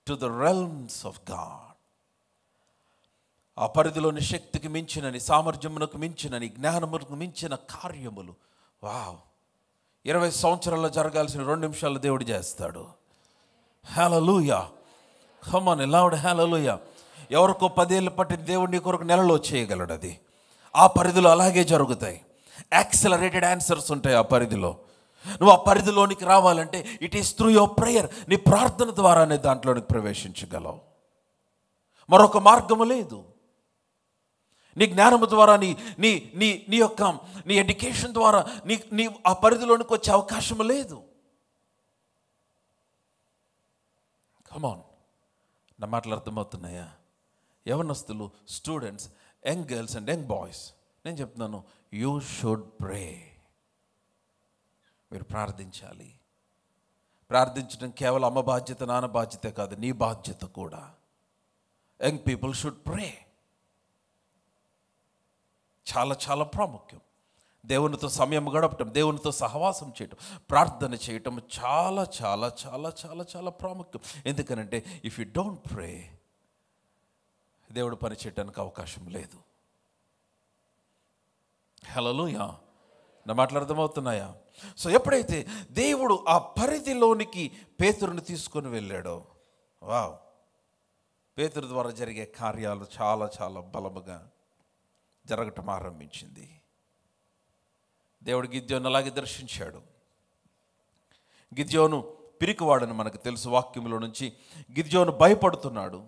to the realms of God. ఆ పరిధిలోని శక్తికి మించిన, నీ సామర్థ్యమునకు మించిన, నీ జ్ఞానమునకు మించిన కార్యములు, వావ్, 20 సంవత్సరాల్లో జరగాల్సిన 2 నిమిషాల్లో దేవుడు చేస్తాడు. హల్లెలూయా. కమ్ ఆన్ లౌడ్ హల్లెలూయా. ఎవరికో 10 ఏళ్ళు పట్టిన దేవుడు నీ కొరకు నెలలో చేయగలడు. అది ఆ పరిధిలో అలాగే జరుగుతాయి. యాక్సిలరేటెడ్ ఆన్సర్స్ ఉంటాయి ఆ పరిధిలో. నువ్వు ఆ పరిధిలోనికి రావాలంటే it is through your prayer. నీ ప్రార్థన ద్వారానే దాంట్లోనికి ప్రవేశించగలవు. మరొక మార్గము లేదు. నీ జ్ఞానము ద్వారా, నీ యొక్క నీ ఎడ్యుకేషన్ ద్వారా నీ ఆ పరిధిలోనికి వచ్చే అవకాశం లేదు. కమాన్, నా మాటలు అర్థమవుతున్నాయా? యవనస్తులు, students, young girls and young boys, నేను చెప్తున్నాను, యూ షుడ్ ప్రే. మీరు ప్రార్థించాలి. ప్రార్థించడం కేవలం అమ్మ బాధ్యత, నాన్న బాధ్యతే కాదు, నీ బాధ్యత కూడా. యంగ్ పీపుల్ షుడ్ ప్రే. చాలా చాలా ప్రాముఖ్యం. దేవునితో సమయం గడపటం, దేవునితో సహవాసం చేయటం, ప్రార్థన చేయటం చాలా చాలా చాలా చాలా చాలా ప్రాముఖ్యం. ఎందుకనంటే ఇఫ్ యూ డోంట్ ప్రే, దేవుడు పని చేయడానికి అవకాశం లేదు. హల్లెలూయా. నా మాటలు అర్థమవుతున్నాయా? సో ఎప్పుడైతే దేవుడు ఆ పరిధిలోనికి పేతురుని తీసుకొని వెళ్ళాడో, వావ్, పేతురు ద్వారా జరిగే కార్యాలు చాలా చాలా బలముగా జరగటం ఆరంభించింది. దేవుడు గిద్యోను అలాగే దర్శించాడు. గిద్యోను పిరికివాడని మనకు తెలుసు వాక్యంలో నుంచి. గిద్యోను భయపడుతున్నాడు.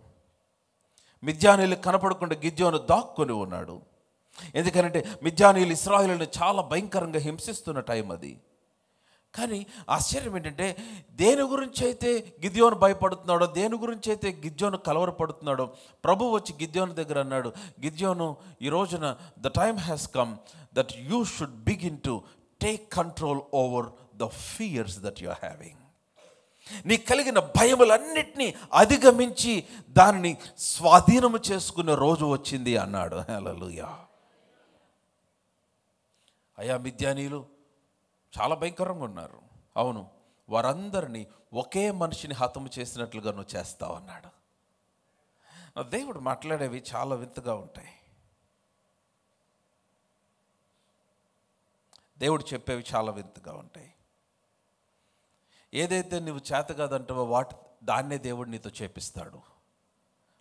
మిద్యానీయులు కనపడకుండా గిద్యోను దాక్కుని ఉన్నాడు. ఎందుకనంటే మిద్యానీయులు ఇశ్రాయేలును చాలా భయంకరంగా హింసిస్తున్న టైం అది. కానీ ఆశ్చర్యం ఏంటంటే దేని గురించి అయితే గిద్యోను భయపడుతున్నాడో, దేని గురించి అయితే గిద్యోను కలవరపడుతున్నాడో, ప్రభు వచ్చి గిద్యోను దగ్గర అన్నాడు, గిద్యోను, ఈ రోజున the time has come that you should begin to take control over the fears that you are having. నీ కలిగిన భయములన్నిటినీ అధిగమించి దానిని స్వాధీనము చేసుకునే రోజు వచ్చింది అన్నాడు. హల్లెలూయా. అయ్యా, మిద్యానీయులు చాలా భయంకరంగా ఉన్నారు. అవును, వారందరినీ ఒకే మనిషిని హతము చేసినట్లుగా నువ్వు చేస్తావు అన్నాడు. దేవుడు మాట్లాడేవి చాలా వింతగా ఉంటాయి. దేవుడు చెప్పేవి చాలా వింతగా ఉంటాయి. ఏదైతే నువ్వు చేత కాదంటావో దాన్నే దేవుడు నీతో చేపిస్తాడు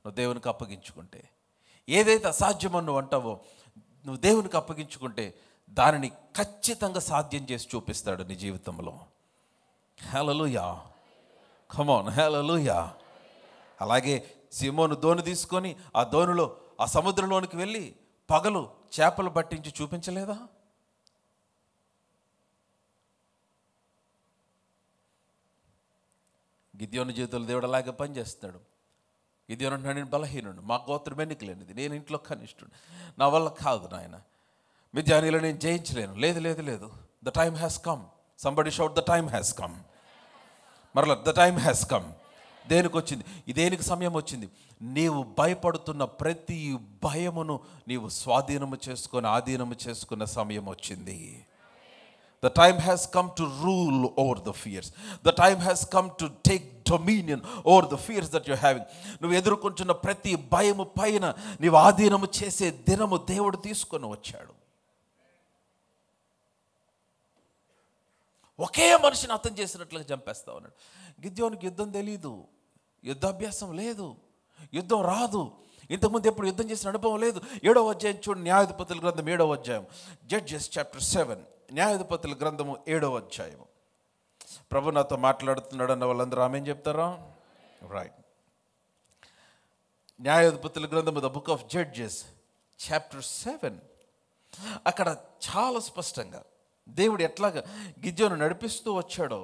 నువ్వు దేవునికి అప్పగించుకుంటే. ఏదైతే అసాధ్యమని నువ్వు అంటావో, నువ్వు దేవునికి అప్పగించుకుంటే దానిని ఖచ్చితంగా సాధ్యం చేసి చూపిస్తాడు నీ జీవితంలో. హల్లెలూయా. కమ్ ఆన్, హల్లెలూయా. అలాగే సీమోను దోణి తీసుకొని ఆ దోణిలో ఆ సముద్రంలోనికి వెళ్ళి పగలు చేపలు పట్టించి చూపించలేదా? గిద్యోను జీవితంలో దేవుడు అలాగే పనిచేస్తాడు. గిద్యోను అంటున్నాడు, నేను బలహీనుడు, మా గోత్రం ఎన్నికలేనిది, నేను ఇంట్లో కనిష్ఠుడు, నా వల్ల కాదు నాయన, మిద్యానీయులను నేను జయించలేను. లేదు లేదు లేదు, the time has come. Somebody shout, the time has come. మరలా ద టైమ్ హ్యాస్ కమ్. దేనికి వచ్చింది? దేనికి సమయం వచ్చింది? నీవు భయపడుతున్న ప్రతి భయమును నీవు స్వాధీనము చేసుకొని ఆధీనము చేసుకున్న సమయం వచ్చింది. The time has come to rule over the fears. The time has come to take dominion over the fears that you're having. నువ్వు ఎదుర్కొంటున్న ప్రతి భయము పైన నీవు ఆధీనము చేసే దినము దేవుడు తీసుకొని వచ్చాడు. ఒకే మనిషిని అర్థం చేసినట్లుగా చంపేస్తా ఉన్నాడు. గిద్యోనికి యుద్ధం తెలీదు, యుద్ధాభ్యాసం లేదు, యుద్ధం రాదు, ఇంతకుముందు ఎప్పుడు యుద్ధం చేసిన అనుభవం లేదు. 7వ అధ్యాయం చూడు, న్యాయాధిపతుల గ్రంథం 7వ అధ్యాయం, జడ్జెస్ చాప్టర్ 7, న్యాయాధిపతుల గ్రంథము 7వ అధ్యాయం. ప్రభు నాతో మాట్లాడుతున్నాడు అన్న వాళ్ళందరూ ఆమేన్ చెప్తారా? రైట్. న్యాయాధిపతుల గ్రంథము, the book of judges chapter 7. అక్కడ చాలా స్పష్టంగా దేవుడు ఎట్లాగా గిద్యోను నడిపిస్తూ వచ్చాడో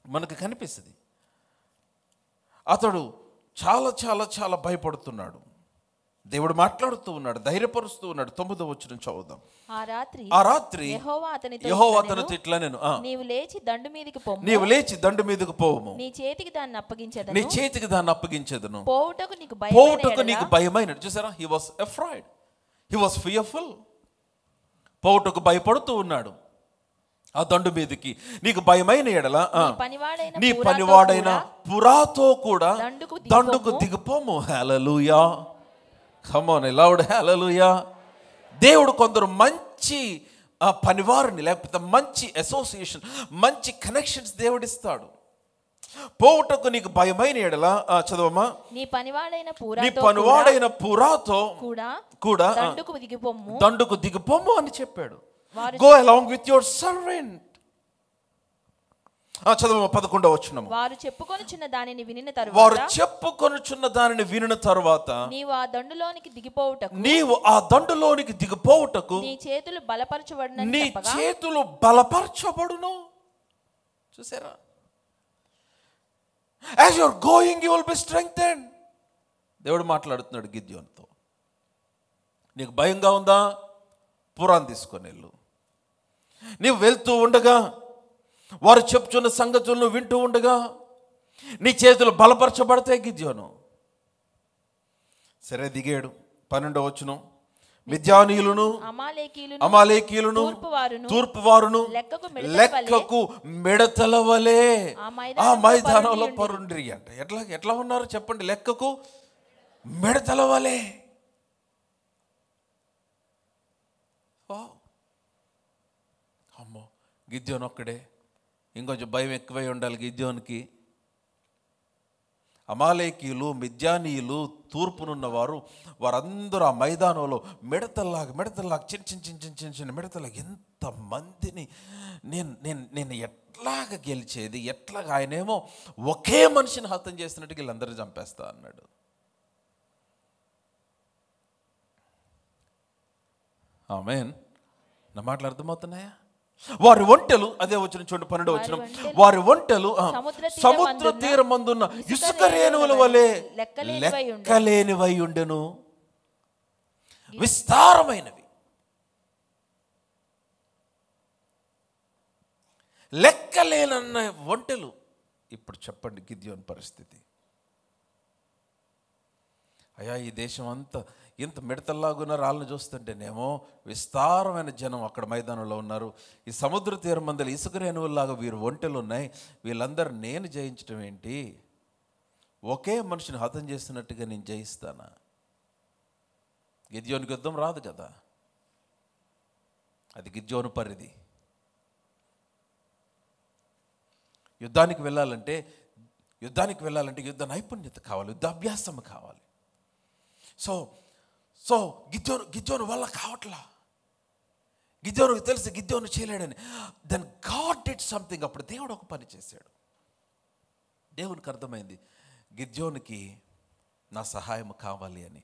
మనకు కనిపిస్తుంది. అతడు చాలా చాలా చాలా భయపడుతున్నాడు. దేవుడు మాట్లాడుతూ ఉన్నాడు, ధైర్యపరుస్తూ ఉన్నాడు. 9వ వచనం చదువుదాం. ఆ రాత్రి యెహోవా అతనితో ఇట్లా, నేను నీవు లేచి దండు మీదకి పోవుము, నీ చేతికి దాన్ని అప్పగించెదను, పోవుటకు నీకు భయమైన. చూసారా, he was afraid, he was fearful. పోవుటకు భయపడుతూ ఉన్నాడు. ఆ దండు మీదకి నీకు భయమైన ఎడల నీ పనివాడైన పురాతో కూడా దండుకు దిగిపోము. హల్లెలూయా. కమ్ ఆన్ లౌడ్, హల్లెలూయా. దేవుడు కొందరు మంచి పనివారిని, లేకపోతే మంచి అసోసియేషన్, మంచి కనెక్షన్స్ దేవుడిస్తాడు. పోవుటకు నీకు భయమైన ఎడల, చదవమ్మా, నీ పనివాడైన పురాతో కూడా దండుకు దిగిపోము అని చెప్పాడు. Go along with your servant. చదవమ్మా 11వ వచనం. వారు చెప్పుకొనుచున్న దానిని వినిన తరువాత నీవు ఆ దండులోనికి దిగిపోవుటకు నీ చేతులు బలపరచబడును. చూసారా, as you are going you will be strengthened. దేవుడు మాట్లాడుతున్నాడు గిద్యోనుతో. నీకు భయంగా ఉందా? పురాన్ని తీసుకొని వెళ్ళు. నీవు వెళ్తూ ఉండగా వారు చెప్తున్న సంగతులను వింటూ ఉండగా నీ చేతులు బలపరచబడతాయి గిద్యోను. సరే దిగాడు. 12వ వచనం, మిద్యానీయులను అమాలేకీయులను తూర్పువారును లెక్కకు మిడతల వలె ఆ మైదానంలో పరుండ్రి అంట. ఎట్లా ఉన్నారు చెప్పండి? లెక్కకు మిడతల వలె. అమ్మో, గిద్యోను ఒక్కడే. ఇంకొంచెం భయం ఎక్కువై ఉండాలి గిద్యోనికి. అమాలేకీయులు, మిద్యానీయులు, తూర్పునున్నవారు వారందరూ ఆ మైదానంలో మిడతల్లాగా చిన్న మిడతలాగా ఎంతమందిని నేను ఎట్లాగ గెలిచేది, ఎట్లాగ? ఆయనేమో ఒకే మనిషిని హతం చేసినట్టు వీళ్ళందరూ చంపేస్తా అన్నాడు. ఆమేన్. నా మాటలు అర్థమవుతున్నాయా? వారి ఒంటెలు, అదే వచ్చిన చూడండి 12వ వచనం, వారి ఒంటెలు సముద్ర తీరమందున్న ఇసుక రేణువుల వలె లెక్కలేనివై ఉండెను, విస్తారమైనవి. లెక్కలేనన్న ఒంటెలు. ఇప్పుడు చెప్పండి గిద్యోను పరిస్థితి. అయ్యా, ఈ దేశం అంతా ఇంత మిడతల్లాగున్న రాళ్ళను చూస్తుంటేనేమో విస్తారమైన జనం అక్కడ మైదానంలో ఉన్నారు. ఈ సముద్ర తీరం మందలి ఇసుక రేణువుల్లాగా వీరు ఒంటెలు ఉన్నాయి. వీళ్ళందరూ నేను జయించడం ఏంటి? ఒకే మనిషిని హతం చేస్తున్నట్టుగా నేను జయిస్తానా? గిద్యోనికి యుద్ధం రాదు కదా, అది గిద్యోను పరిధి. యుద్ధానికి వెళ్ళాలంటే యుద్ధ నైపుణ్యత కావాలి, యుద్ధాభ్యాసం కావాలి. సో గిద్యోను వల్ల కావట్లా. గిద్యోనుకు తెలిసి గిద్యోను చేయలేడని. Then God did something. అప్పుడు దేవుడు ఒక పని చేశాడు. దేవునికి అర్థమైంది గిద్యోనికి నా సహాయం కావాలి అని.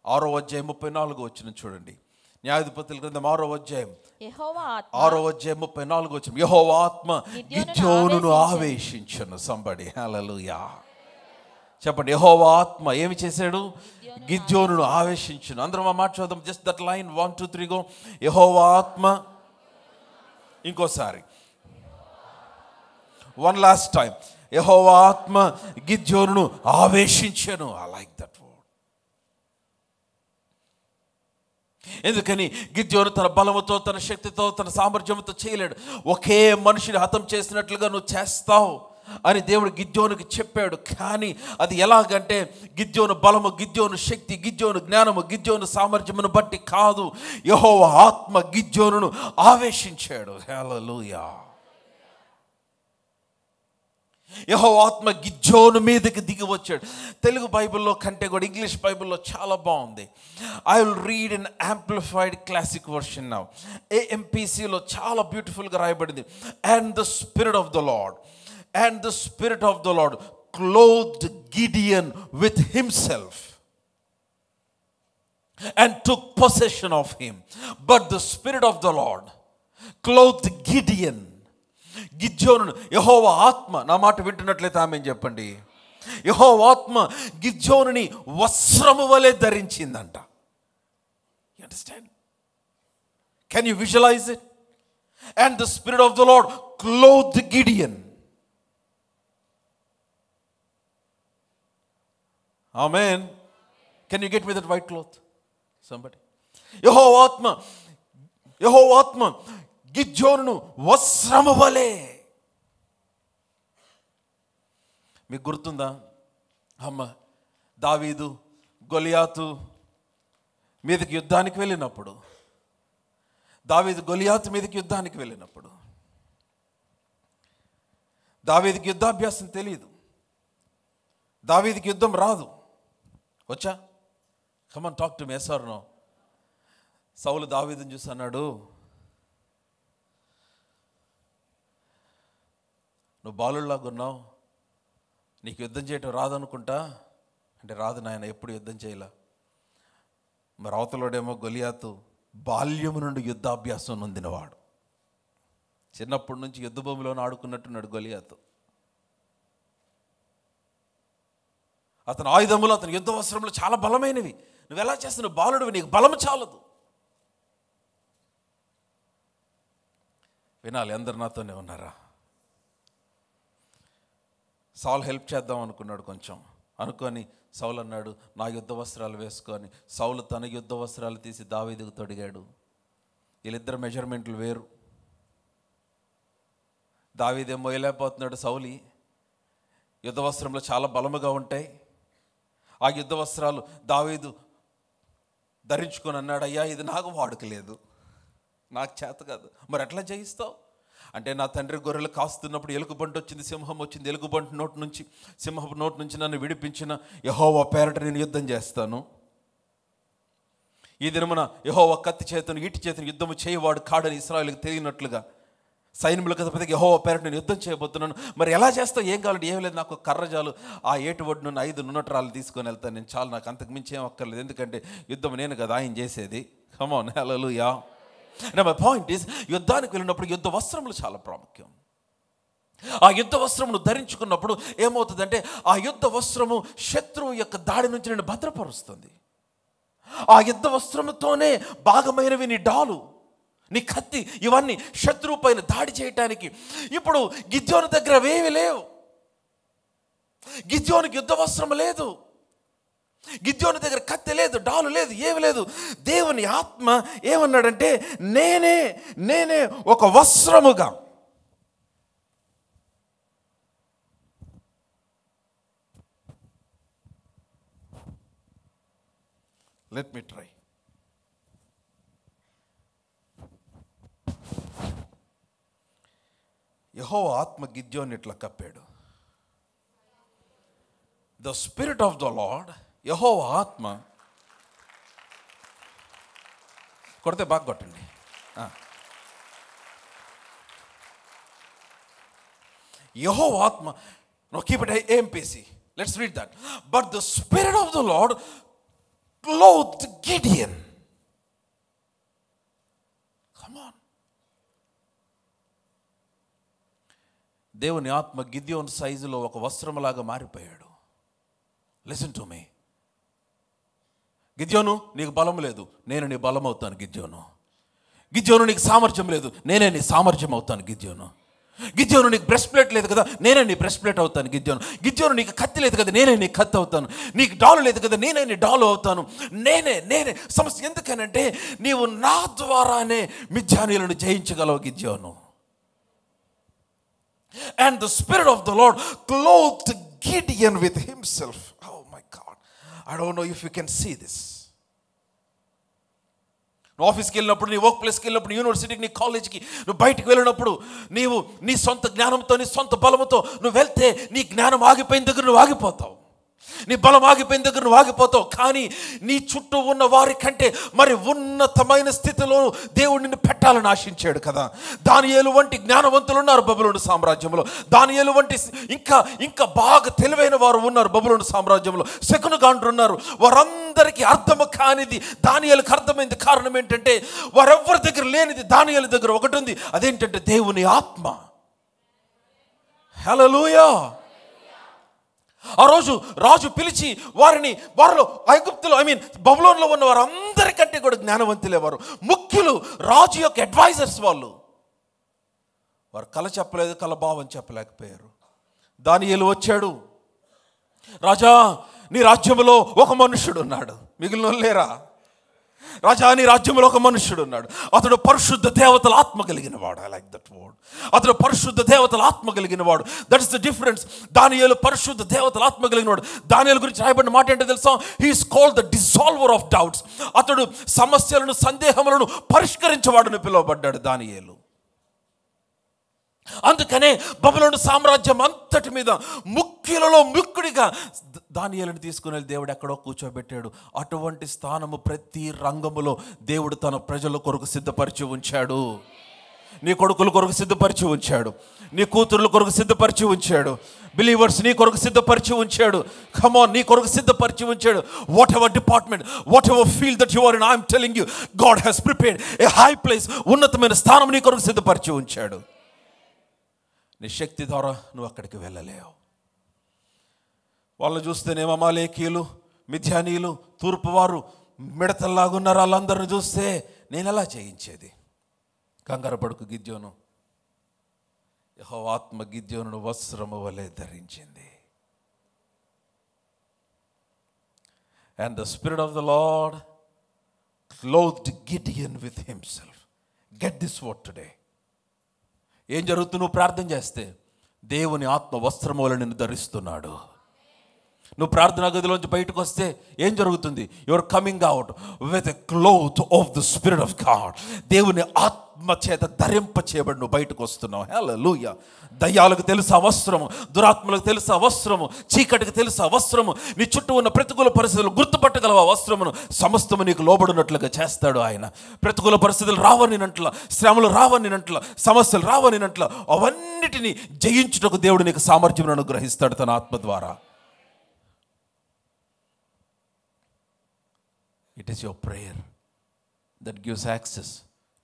6వ అధ్యాయం 34వ వచనం చూడండి. న్యాయాధిపతుల గ్రంథం 6వ అధ్యాయం 6వ అధ్యాయం 34వ వచనం. యెహోవా ఆత్మ గిద్యోనును ఆవేశించెను. సంబడి హల్లెలూయా చెప్పండి. యెహోవా ఆత్మ ఏమి చేశాడు? గిద్యోనును ఆవేశించును. అందరం ఆ మాట చూద్దాం. Just that line 1 2 3 go. యెహోవా ఆత్మ, ఇంకోసారి, వన్ లాస్ట్ టైం. యెహోవా ఆత్మ గిద్యోనును ఆవేశించెను. I like that word. ఎందుకని? గిద్యోను తన బలముతో, తన శక్తితో, తన సామర్థ్యంతో చేయలేడు. ఒకే మనిషిని హతం చేసినట్లుగా నువ్వు చేస్తావు అని దేవుడు గిద్యోనుకి చెప్పాడు. కానీ అది ఎలాగంటే గిద్యోను బలము, గిద్యోను శక్తి, గిద్యోను జ్ఞానము, గిద్యోను సామర్థ్యమును బట్టి కాదు. యెహోవా ఆత్మ గిద్యోనును ఆవేశించాడు. హల్లెలూయా. యెహోవా ఆత్మ గిద్యోను మీదకి దిగి వచ్చాడు. తెలుగు బైబిల్లో కంటే కూడా ఇంగ్లీష్ బైబిల్లో చాలా బాగుంది. I will read in amplified classic version now. AMPCలో చాలా బ్యూటిఫుల్గా రాయబడింది. And the spirit of the Lord And the Spirit of the Lord clothed Gideon with himself and took possession of him. But the Spirit of the Lord clothed Gideon. గిద్యోను యెహోవా ఆత్మ, నా మాట వింటున్నట్లయితే ఆమేన్ చెప్పండి. యెహోవా ఆత్మ గిద్యోనుని వస్త్రము వలె ధరించిందంట. You understand? Can you visualize it? And the Spirit of the Lord clothed Gideon. Amen. Can you get me that white cloth? Somebody. యెహోవా ఆత్మ గిద్యోనును వస్త్రము వలె. మీకు గుర్తుందా? దావీదు గొలియాతు మీదకి యుద్ధానికి వెళ్ళినప్పుడు, దావీదుకి యుద్ధాభ్యాసం తెలియదు, దావీదుకి యుద్ధం రాదు. వచ్చా? Come on talk to me. Yes or no? సౌలు దావీదుని చూసి అన్నాడు, నువ్వు బాలుల్లాగా ఉన్నావు, నీకు యుద్ధం చేయటం రాదనుకుంటా అంటే, రాదు నాయన, ఎప్పుడు యుద్ధం చేయలే. మరి అవతలోడేమో గొలియాతు బాల్యము నుండి యుద్ధాభ్యాసం నొందినవాడు. చిన్నప్పటి నుంచి యుద్ధ భూమిలోనే ఆడుకున్నట్టున్నాడు గొలియాతు. అతని ఆయుధములు, అతని యుద్ధ వస్త్రములు చాలా బలమైనవి. నువ్వు ఎలా చేస్తున్నావు? బాలుడివి, నీకు బలము చాలదు. వినాలి, అందరు నాతోనే ఉన్నారా? సౌలు హెల్ప్ చేద్దాం అనుకున్నాడు కొంచెం. అనుకొని సౌలు అన్నాడు, నా యుద్ధ వస్త్రాలు వేసుకొని. సౌలు తన యుద్ధ వస్త్రాలు తీసి దావీదుకు తొడిగాడు. వీళ్ళిద్దరు మెజర్మెంట్లు వేరు. దావీదేమో మోయలేకపోతున్నాడు, సౌలి యుద్ధ వస్త్రంలో చాలా బలముగా ఉంటాయి. ఆ యుద్ధ వస్త్రాలు దావీదు ధరించుకొని అన్నాడు, అయ్యా ఇది నాకు వాడుకలేదు, నాకు చేత కాదు. మరి ఎట్లా జయిస్తావు అంటే, నా తండ్రి గొర్రెలు కాస్తున్నప్పుడు ఎలుగుబంటి వచ్చింది, సింహం వచ్చింది. ఎలుగుబంటి నోటి నుంచి, సింహపు నోటి నుంచి నన్ను విడిపించిన యెహోవా పేరట నేను యుద్ధం చేస్తాను. ఈ దినమున యెహోవా కత్తి చేతను ఈటి చేతను యుద్ధము చేయవాడు కాడని ఇశ్రాయేలుకు తెలియనట్లుగా సైన్యములకు అధిపతికి యెహోవా పేరట నేను యుద్ధం చేయబోతున్నాను. మరి ఎలా చేస్తావు? ఏం కావాలంటే ఏం లేదు, నాకు కర్ర చాలు. ఆ ఏటు ఒడ్డు నుండి 5 నున్నట్రాలు తీసుకొని వెళ్తాను నేను, చాలు, నాకు అంతకు మించి ఏం అక్కర్లేదు. ఎందుకంటే యుద్ధం నేను కదా ఆయన చేసేది. Come on, hallelujah. My point is, యుద్ధానికి వెళ్ళినప్పుడు యుద్ధ వస్త్రములు చాలా ప్రాముఖ్యం. ఆ యుద్ధ వస్త్రమును ధరించుకున్నప్పుడు ఏమవుతుందంటే, ఆ యుద్ధ వస్త్రము శత్రువు యొక్క దాడి నుంచి నేను భద్రపరుస్తుంది. ఆ యుద్ధ వస్త్రముతోనే భాగమైనవి నీ డాలు, నీ కత్తి, ఇవన్నీ శత్రువు పైన దాడి చేయటానికి. ఇప్పుడు గిద్యోను దగ్గర అవేవి లేవు. గిద్యోనికి యుద్ధ వస్త్రం లేదు, గిద్యోను దగ్గర కత్తి లేదు, డాలు లేదు, ఏమి లేదు. దేవుని ఆత్మ ఏమన్నాడంటే, నేనే ఒక వస్త్రముగా లెట్ మీ ట్రై. యెహోవా ఆత్మ గిద్యోన్ని ఇట్లా కప్పాడు. The spirit of the Lord, యెహోవా ఆత్మ, కొడితే బాగా కొట్టండి. యెహోవా ఆత్మ, no keep it AMPC, let's read that. But the spirit of the Lord clothed Gideon. Come on. దేవుని ఆత్మ గిద్యోను సైజులో ఒక వస్త్రములాగా మారిపోయాడు. లిసన్ టు మీ. గిద్యోను, నీకు బలం లేదు, నేను నీ బలం అవుతాను. గిద్యోను నీకు సామర్థ్యం లేదు, నేనే నీ సామర్థ్యం అవుతాను. గిద్యోను నీకు బ్రెస్ట్ ప్లేట్ లేదు కదా, నేనే నీ బ్రెస్ట్ ప్లేట్ అవుతాను. గిద్యోను నీకు కత్తి లేదు కదా, నేనే నీ కత్తి అవుతాను. నీకు డాలు లేదు కదా, నేనే నీ డాలు అవుతాను. నేనే సమస్య. ఎందుకనంటే నీవు నా ద్వారానే మిద్యానీయులను జయించగలవు గిద్యోను. And the spirit of the Lord clothed Gideon with himself. Oh my God, I don't know if you can see this. నువ్వు ఆఫీస్కి వెళ్ళినప్పుడు, నీ వర్క్ ప్లేస్కి వెళ్ళినప్పుడు, యూనివర్సిటీకి, నీ కాలేజ్కి నువ్వు బయటికి వెళ్ళినప్పుడు, నీవు నీ సొంత జ్ఞానంతో, నీ సొంత బలముతో నువ్వు వెళ్తే, నీ జ్ఞానం ఆగిపోయిన దగ్గర నువ్వు ఆగిపోతావు, నీ బలం ఆగిపోయిన దగ్గర నువ్వు ఆగిపోతావు. కానీ నీ చుట్టూ ఉన్న వారి కంటే మరి ఉన్నతమైన స్థితిలో దేవుడు నిన్ను పెట్టాలని ఆశించాడు కదా. దానియేలు వంటి జ్ఞానవంతులు ఉన్నారు బబులోను సామ్రాజ్యంలో. దానియేలు వంటి ఇంకా బాగా తెలివైన వారు ఉన్నారు బబులోను సామ్రాజ్యంలో. శకునగాండ్రు ఉన్నారు. వారందరికీ అర్థము కానిది దానియేలుకు అర్థమైంది. కారణం ఏంటంటే, వారెవ్వరి దగ్గర లేనిది దానియేలు దగ్గర ఒకటి ఉంది. అదేంటంటే దేవుని ఆత్మ. హల్లెలూయా. ఆ రోజు రాజు పిలిచి వారిలో ఐగుప్తులో, బబులోన్లో ఉన్న వారందరికంటే కూడా జ్ఞానవంతులే వారు. ముఖ్యులు, రాజు యొక్క అడ్వైజర్స్ వాళ్ళు కల చెప్పలేదు, కల భావం చెప్పలేకపోయారు. దానియేలు వచ్చాడు, రాజా నీ రాజ్యంలో ఒక మనుష్యుడు ఉన్నాడు, మిగిలిన లేరా? రాజా నీ రాజ్యంలో ఒక మనుష్యుడు ఉన్నాడు, అతడు పరిశుద్ధ దేవతల ఆత్మ కలిగిన వాడు. I like that word. అతడు పరిశుద్ధ దేవతల ఆత్మ కలిగిన వాడు. That is the difference. దానియేలు పరిశుద్ధ దేవతల ఆత్మ కలిగిన వాడు. దానియేలు గురించి రాయబడిన మాట ఏంటో తెలుసా? He is called the dissolver of doubts. అతడు సమస్యలను, సందేహములను పరిష్కరించేవాడుని పిలువబడ్డాడు దానియేలు. అందుకనే బబులోను సామ్రాజ్యం అంతటి మీద ముఖ్యులలో ముఖ్యుడిగా దానియేలుని తీసుకుని వెళ్ళి దేవుడు ఎక్కడో కూర్చోబెట్టాడు. అటువంటి స్థానము ప్రతి రంగములో దేవుడు తన ప్రజల కొరకు సిద్ధపరిచి ఉంచాడు. నీ కొడుకుల కొరకు సిద్ధపరిచి ఉంచాడు, నీ కూతుర్ల కొరకు సిద్ధపరిచి ఉంచాడు, బిలీవర్స్ నీ కొరకు సిద్ధపరిచి ఉంచాడు. కమ్ ఆన్, నీ కొరకు సిద్ధపరిచి ఉంచాడు. Whatever department, whatever field that you are in, I'm telling you, God has prepared a high place. ఉన్నతమైన స్థానం నీ కొరకు సిద్ధపరిచి ఉంచాడు. నీ శక్తి ద్వారా నువ్వు అక్కడికి వెళ్ళలేవు. వాళ్ళు చూస్తేనేమో అమాలేకీయులు, మిద్యానీయులు, తూర్పువారు మిడతల్లాగున్నారు. వాళ్ళందరిని చూస్తే నేను ఎలా చేయించేది? కంగారు పడుకు గిద్యోను, యెహోవా ఆత్మ గిద్యోనును వస్త్రము వలె ధరించింది. And the Spirit of the Lord clothed Gideon with himself. Get this word today. ఏం జరుగుతుంది? నువ్వు ప్రార్థన చేస్తే దేవుని ఆత్మ వస్త్రము వలె నిన్ను ధరిస్తున్నాడు. నువ్వు ప్రార్థనా గదిలోంచి బయటకు వస్తే ఏం జరుగుతుంది? Your coming out with a cloth of the spirit of God. దేవుని ఆత్మ చేత ధరింప చేయబడి నువ్వు బయటకు వస్తున్నావు. హల్లెలూయా. దయ్యాలకు తెలుసా వస్త్రము, దురాత్మలకు తెలుసా వస్త్రము, చీకటికి తెలుసా వస్త్రము, నీ చుట్టూ ఉన్న ప్రతికూల పరిస్థితులు గుర్తుపట్టగలవా వస్త్రమును? సమస్తము నీకు లోబడినట్లుగా చేస్తాడు ఆయన. ప్రతికూల పరిస్థితులు రావనినట్ల, శ్రమలు రావనినట్ల, సమస్యలు రావనినట్ల అవన్నిటినీ జయించుటకు దేవుడు నీకు సామర్థ్యం అనుగ్రహిస్తాడు తన ఆత్మ ద్వారా. It is your prayer that gives access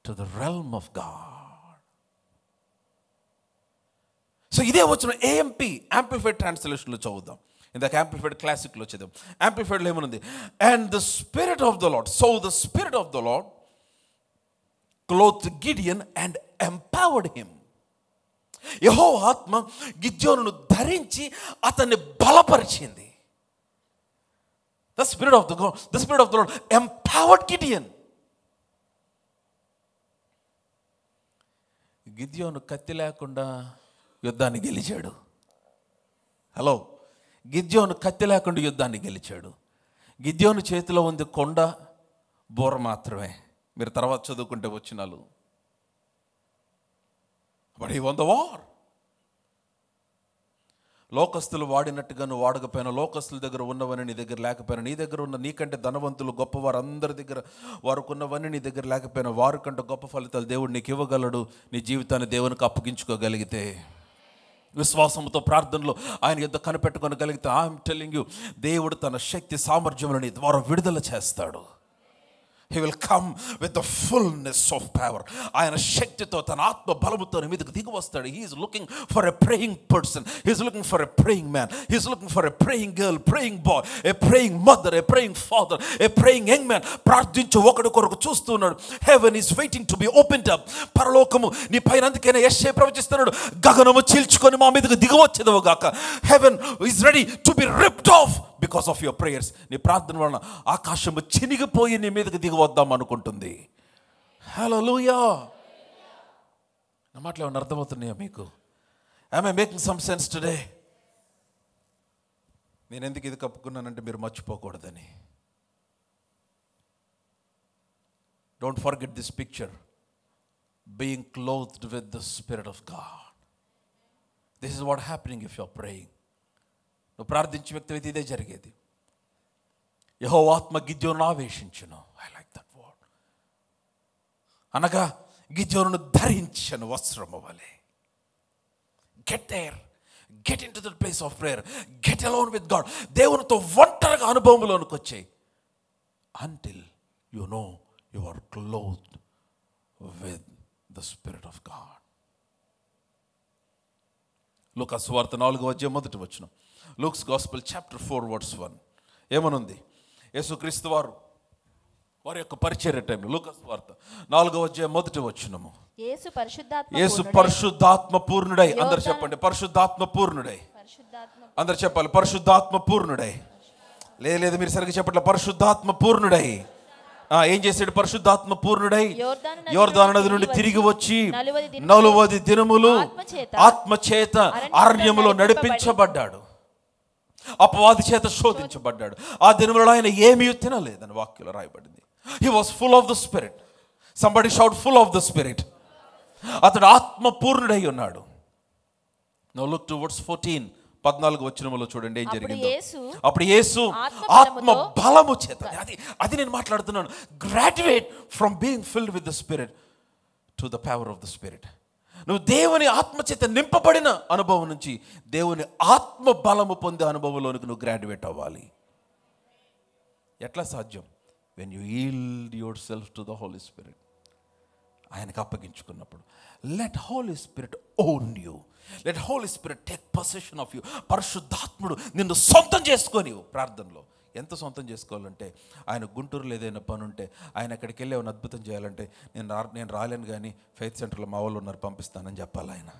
to the realm of God. So ఇదే వచ్చిన AMP Amplified Translation లో చదువుదాం. ఇందాక Amplified Classic లో చదువుదాం. Amplified లో ఏమనుంది? And the Spirit of the Lord, so the Spirit of the Lord clothed Gideon and empowered him. యెహోవా ఆత్మ గిద్యోనును ధరించి అతన్ని బలపరిచింది. The Spirit of the Lord empowered Gideon. గిద్యోను కత్తి లేకుండా యుద్ధాన్ని గెలిచాడు. హలో, గిద్యోను కత్తి లేకుండా యుద్ధాన్ని గెలిచాడు. గిద్యోను చేతిలో ఉంది కొండ, బోర మాత్రమే. మీరు తర్వాత చదువుకుంటే వచ్చినాలు. But he won the war. లోకస్తులు వాడినట్టుగా నువ్వు వాడకపోయినా, లోకస్తుల దగ్గర ఉన్నవన్నీ నీ దగ్గర లేకపోయినా, నీ దగ్గర ఉన్న నీకంటే ధనవంతులు గొప్పవారు అందరి దగ్గర వారికి ఉన్నవన్నీ నీ దగ్గర లేకపోయినా, వారికంటే గొప్ప ఫలితాలు దేవుడు నీకు ఇవ్వగలడు. నీ జీవితాన్ని దేవునికి అప్పగించుకోగలిగితే, విశ్వాసంతో ప్రార్థనలో ఆయన యుద్ధ కనిపెట్టుకోగలిగితే, ఐఎమ్ టెల్లింగ్ యూ, దేవుడు తన శక్తి సామర్థ్యములను నీ ద్వారా విడుదల చేస్తాడు. He will come with the fullness of power. ఆయన శక్తితో తన ఆత్మ బలముతో మీదకు దిగి వస్తాడు. He is looking for a praying person. He is looking for a praying man. He is looking for a praying girl, praying boy, a praying mother, a praying father, a praying young man. ప్రార్థించు ఒకడి కొరకు చూస్తున్నాడు. Heaven is waiting to be opened up. పరలోకము నీ పైన, అందుకనే యెషయా ప్రవచిస్తున్నాడు, గగనము చీల్చుకొని మా మీదకు దిగి వచ్చేదవు గాక. Heaven is ready to be ripped off because of your prayers. నీ ప్రార్థన వలన ఆకాశము చినిగిపోయి నీ మీదకి దిగి వద్దాం అనుకుంటుంది. హల్లెలూయా. నా మాటలు ఏమైనా అర్థమవుతున్నాయా మీకు? Am I making some sense today? నేను ఎందుకు ఇది కప్పుకున్నానంటే మీరు మర్చిపోకూడదని. Don't forget this picture. Being clothed with the Spirit of God. This is what happening if you're praying. నువ్వు ప్రార్థించే వ్యక్తి అయితే ఇదే జరిగేది. యెహోవా ఆత్మ గిద్యోనును ఆవేశించును. I like that word. అనగా గిద్యోనును ధరించను వస్త్రము వలె. Get there, get into the place of prayer, get alone with God. దేవునితో ఒంటరిగా అనుభవంలోనికి వచ్చాయి. Until you know you are clothed with the spirit of God. లూకా సువార్త 4వ అధ్యాయం 1వ వచనం. Luke's Gospel chapter 4 verse 1 ఏమనుంది? యేసుక్రీస్తు వారి యొక్క పరిచర్య టైంలో లూకా సువార్త 4వ అధ్యాయం 1వ వచనము. యేసు పరిశుద్ధాత్మ పూర్ణుడై, అందరు చెప్పండి, పరిశుద్ధాత్మ పూర్ణుడై. అందరు చెప్పాలి, పరిశుద్ధాత్మ పూర్ణుడై. లేదు మీరు సరిగ్గా చెప్పట్లే. పరిశుద్ధాత్మ పూర్ణుడై ఏం చేశాడు? పరిశుద్ధాత్మ పూర్ణుడై యోర్దాను నది నుండి తిరిగి వచ్చి 40 దినములు ఆత్మ చేత అరణ్యములో నడిపించబడ్డాడు. అపవాది చేత శోధించబడ్డాడు. ఆ దినములలో ఆయన ఏమీ తినలేదని వాక్యంలో రాయబడింది. He was full of the Spirit. Somebody shout full of the Spirit. అతడు ఆత్మ పూర్ణుడై ఉన్నాడు. Now look towards 14 14వ వచనములో చూడండి ఏం జరిగిందో. అప్పుడు యేసు ఆత్మ బలము చేత, అది నేను మాట్లాడుతున్నాను, graduate from being filled with the spirit to the power of the spirit. నువ్వు దేవుని ఆత్మ చేత నింపబడిన అనుభవం నుంచి దేవుని ఆత్మ బలము పొందే అనుభవంలోనికి నువ్వు గ్రాడ్యుయేట్ అవ్వాలి. ఎట్లా సాధ్యం? When you yield yourself to the Holy Spirit. ఆయనకు అప్పగించుకున్నప్పుడు. Let Holy Spirit own you. Let Holy Spirit take possession of you. పరిశుద్ధాత్ముడు నిన్ను సొంతం చేసుకొని. ప్రార్థనలో ఎంత సొంతం చేసుకోవాలంటే, ఆయన గుంటూరులో ఏదైనా పని ఉంటే, ఆయన అక్కడికి వెళ్ళి ఏమైనా అద్భుతం చేయాలంటే, నేను రాలేను కానీ ఫెయిత్ సెంటర్లో మా వాళ్ళు ఉన్నారు పంపిస్తానని చెప్పాలి. ఆయన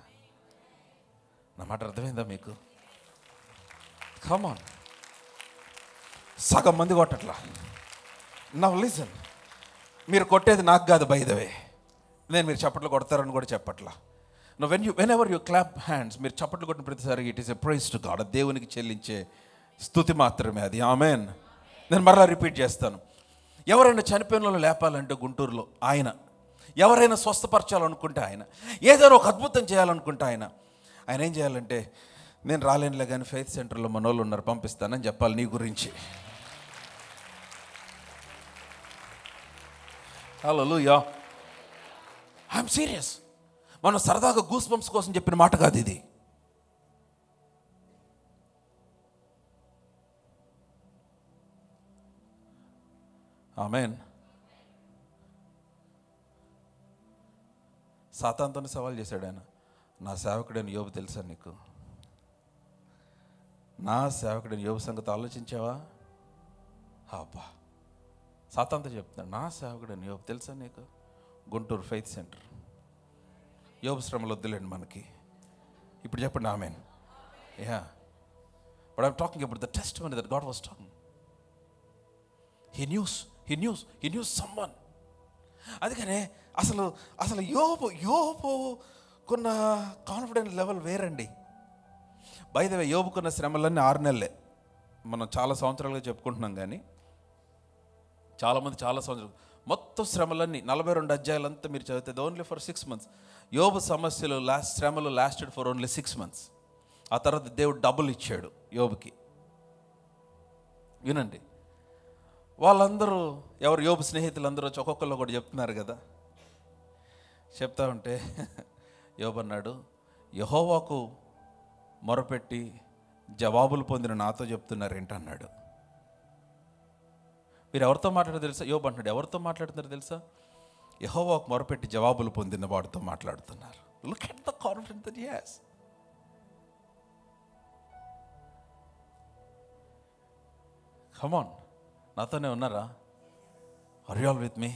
నా మాట అర్థమైందా మీకు? కమాన్, సగం మంది కొట్టట్లా. నౌ లిసన్, మీరు కొట్టేది నాకు కాదు బై ద వే, నేను మీరు చప్పట్లు కొడతారని కూడా చెప్పట్లా. No whenever you clap hands, మీరు చప్పట్లు కొట్టిన ప్రతిసారి it is a praise to God, దేవునికి చెల్లించే స్తుతి మాత్రమే అది. ఆమెన్. నేను మరలా రిపీట్ చేస్తాను. ఎవరైనా చనిపోయిన వాళ్ళు లేపాలంటే గుంటూరులో ఆయన, ఎవరైనా స్వస్థపరచాలనుకుంటే ఆయన, ఏదైనా ఒక అద్భుతం చేయాలనుకుంటే ఆయన ఏం చేయాలంటే, నేను రాలేనులే కానీ ఫెయిత్ సెంటర్లో మన వాళ్ళు ఉన్నారు పంపిస్తానని చెప్పాలి నీ గురించి. హల్లెలూయా. I'm serious. మనం సరదాగా గూస్ బంప్స్ కోసం చెప్పిన మాట కాదు ఇది. ఆమేన్. సాతానుతో సవాల్ చేశాడు ఆయన, నా సేవకుడైన యోబు తెలుసా నీకు? నా సేవకుడైన యోబు సంగతి ఆలోచించావా? అబ్బా, సాతానుతో చెప్తున్నాడు, నా సేవకుడైన యోబు తెలుసా నీకు? Guntur faith centre. యోబు శ్రమలు వద్దులేండి మనకి, ఇప్పుడు చెప్పండి ఆమేన్. Yeah, but I'm talking about the testimony that God was talking. He knew someone. అందుకనే అసలు యోబుకున్న కాన్ఫిడెన్స్ లెవెల్ వేరండి. బై ద వే, యోబుకున్న శ్రమలన్నీ 6 నెలలే. మనం చాలా సంవత్సరాలుగా చెప్పుకుంటున్నాం కానీ చాలామంది చాలా సంవత్సరాలు, మొత్తం శ్రమలన్నీ 42 అధ్యాయులంతా మీరు చదివితే ఓన్లీ ఫర్ 6 months. యోబు సమస్యలు శ్రమలు లాస్టెడ్ ఫర్ ఓన్లీ 6 months. ఆ తర్వాత దేవుడు డబుల్ ఇచ్చాడు యోబుకి. వినండి, వాళ్ళందరూ ఎవరు యోబు స్నేహితులందరూ వచ్చి ఒక్కొక్కళ్ళు కూడా చెప్తున్నారు కదా. చెప్తా ఉంటే యోబు అన్నాడు, యెహోవాకు మొరపెట్టి జవాబులు పొందిన నాతో చెప్తున్నారు ఏంటన్నాడు. మీరు ఎవరితో మాట్లాడారు తెలుసా? యోబు అంటున్నాడు, ఎవరితో మాట్లాడుతున్నారు తెలుసా? యెహోవాకు మొరపెట్టి జవాబులు పొందిన వాడితో మాట్లాడుతున్నారు. Look at the confidence that he has. Come on, నాతోనే ఉన్నారా? Are you all with me?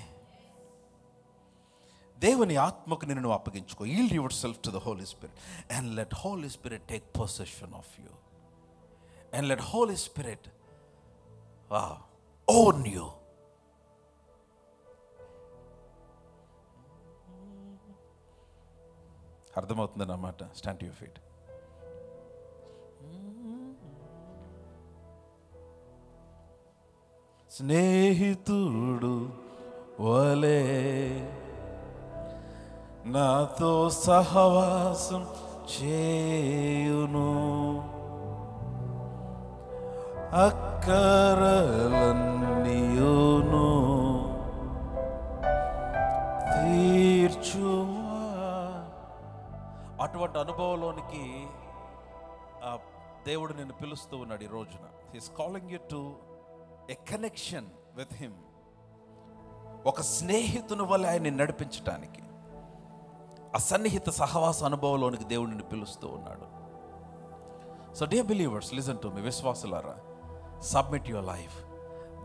దేవుని ఆత్మకు నిన్ను అప్పగించుకో. yield yourself to the Holy Spirit and let Holy Spirit take possession of you and let Holy Spirit own you. అర్థమవుతుంది అన్నమాట. Stand to your feet. స్నేహితుడు వలే నాతో సహవాసం చేయును, అక్కరలన్నీయును తీర్చువా. అటువంటి అనుభవంలోనికి దేవుడు నిన్ను పిలుస్తూ ఉన్నాడు ఈ రోజున. He's calling you to a connection with him. ఒక స్నేహితుని వల్ల ఆయన్ని నడిపించటానికి, ఆ సన్నిహిత సహవాస అనుభవంలోనికి దేవుడిని పిలుస్తూ ఉన్నాడు. So dear believers, listen to me. విశ్వాసులారా, సబ్మిట్ యువర్ లైఫ్.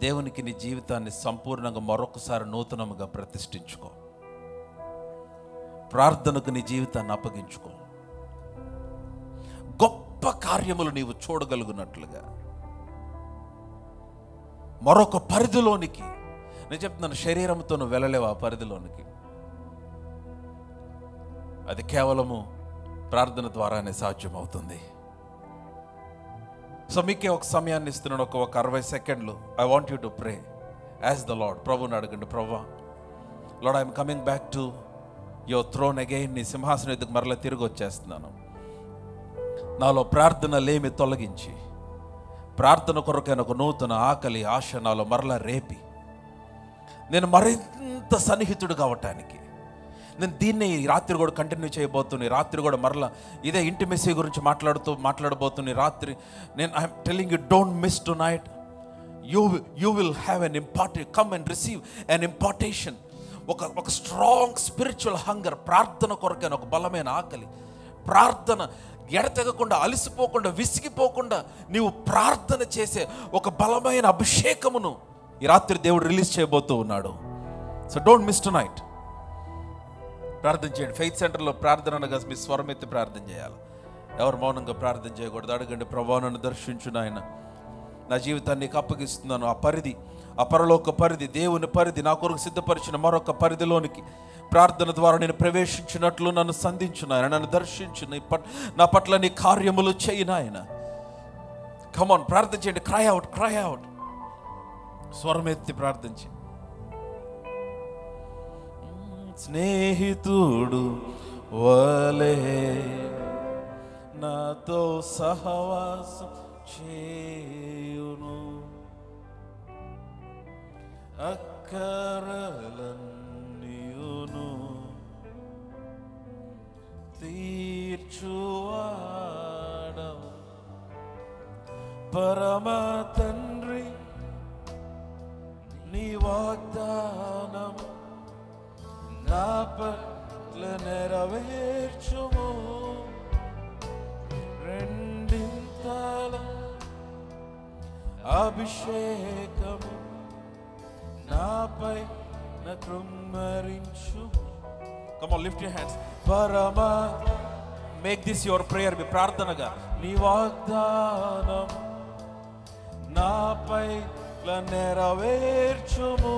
దేవునికి నీ జీవితాన్ని సంపూర్ణంగా మరొకసారి నూతనముగా ప్రతిష్ఠించుకో. ప్రార్థనకు నీ జీవితాన్ని అప్పగించుకో. గొప్ప కార్యములు నీవు చూడగలుగునట్లుగా మరొక పరిధిలోనికి, నేను చెప్తున్నాను, శరీరంతో నువ్వు వెళ్ళలేవు ఆ పరిధిలోనికి. అది కేవలము ప్రార్థన ద్వారానే సాధ్యమవుతుంది. సో మీకే ఒక సమయాన్ని ఇస్తున్నాను, ఒక 60 సెకండ్లు. I want you to pray as the Lord. ప్రభుని అడగండి, ప్రభువా, Lord, I'm coming back to your throne again. నీ సింహాసనం ఎదుగు మరలా తిరిగి వచ్చేస్తున్నాను. నాలో ప్రార్థన లేమి తొలగించి, ప్రార్థన కొరకైన ఒక నూతన ఆకలి, ఆశ నాలో మరలా రేపి, నేను మరింత సన్నిహితుడు కావటానికి, నేను దీన్ని రాత్రి కూడా కంటిన్యూ చేయబోతున్నాను. రాత్రి కూడా మరలా ఇదే ఇంటిమెసీ గురించి మాట్లాడబోతున్నాను రాత్రి. నేను I'm telling you, don't miss tonight. You will have an important, come and receive an impartation. ఒక స్ట్రాంగ్ స్పిరిచువల్ హంగర్, ప్రార్థన కొరకైన ఒక బలమైన ఆకలి, ప్రార్థన ఎడతెగకుండా, అలసిపోకుండా, విసిగిపోకుండా నీవు ప్రార్థన చేసే ఒక బలమైన అభిషేకమును ఈ రాత్రి దేవుడు రిలీజ్ చేయబోతూ ఉన్నాడు. So don't miss to night. ప్రార్థన చేయండి. ఫెయిత్ సెంటర్లో ప్రార్థన అనగా మీ స్వరం ఎత్తి ప్రార్థన చేయాలి. ఎవరు మౌనంగా ప్రార్థన చేయకూడదు. అడగండి, ప్రభువా నన్ను దర్శించు నాయన, నా జీవితాన్ని నీకు అప్పగిస్తున్నాను. ఆ పరిధి, ఆ పరలోక పరిధి, దేవుని పరిధి, నా కొరకు సిద్ధపరిచిన మరొక పరిధిలోనికి ప్రార్థన ద్వారా నేను ప్రవేశించినట్లు నన్ను సంధించు నాయన. నన్ను దర్శించు, నా పట్ల నీ కార్యములు చేయి నాయన. కమాన్, ప్రార్థన చేయండి. Cry out, cry out. స్వరమెత్తి ప్రార్థించి, స్నేహితుడు వలే నాతో సహవాసం చేయును, అక్కరలన్నీయును తీర్చువాడవు, పరమ తండ్రి నీ వాగ్దానం నా పట్ల నెరవేర్చుము, రెండింతల అభిషేకము నాపై కృమ్మరించు. Come on, lift your hands. పరమ, make this your prayer. మీ ప్రార్థనగా, నీ వాగ్దానం నాపై నెరవేర్చుము,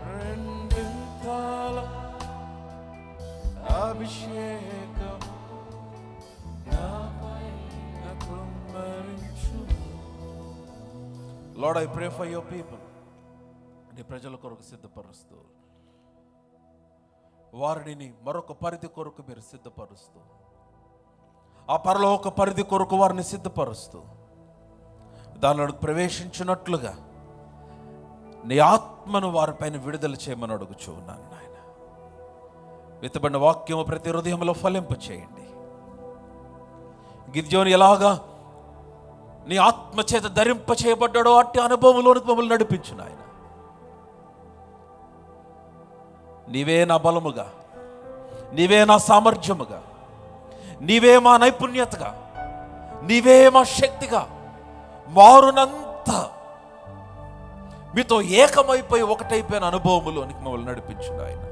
రెండింతల అభిషేకం నాపై కృమ్మరించు. Lord, I pray for your people. నీ ప్రజల కొరకు సిద్ధపరుస్తూ, వారిని మరొక పరిధి కొరకు మీరు సిద్ధపరుస్తూ, ఆ పరలోక పరిధి కొరకు వారిని సిద్ధపరుస్తూ, దానిలో ప్రవేశించినట్లుగా నీ ఆత్మను వారిపైన విడుదల చేయమని అడుగుచూ ఉన్నాను నాయన. విత్తబడిన వాక్యము ప్రతి హృదయంలో ఫలింప చేయండి. గిద్యోను ఎలాగా నీ ఆత్మ చేత ధరింప చేయబడ్డాడో అట్టి అనుభవంలోనికి మమ్మల్ని నడిపించు నాయన. నీవే నా బలముగా, నీవే నా సామర్థ్యముగా, నీవే మా నైపుణ్యతగా, నీవే మా శక్తిగా మారునంత మీతో ఏకమైపోయి ఒకటైపోయిన అనుభవములోనికి మమ్మల్ని నడిపించు ఆయన.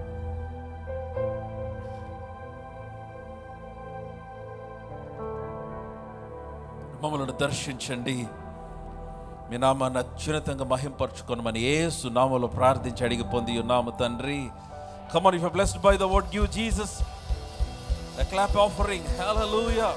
మమ్మల్ని దర్శించండి. మీ నామాన్ని అత్యున్నతంగా మహింపరచుకొనమని యేసు నామములో ప్రార్థించి అడిగి పొంది ఉన్నాము తండ్రి. Come on, if you're blessed by the word, give Jesus a clap offering. Hallelujah.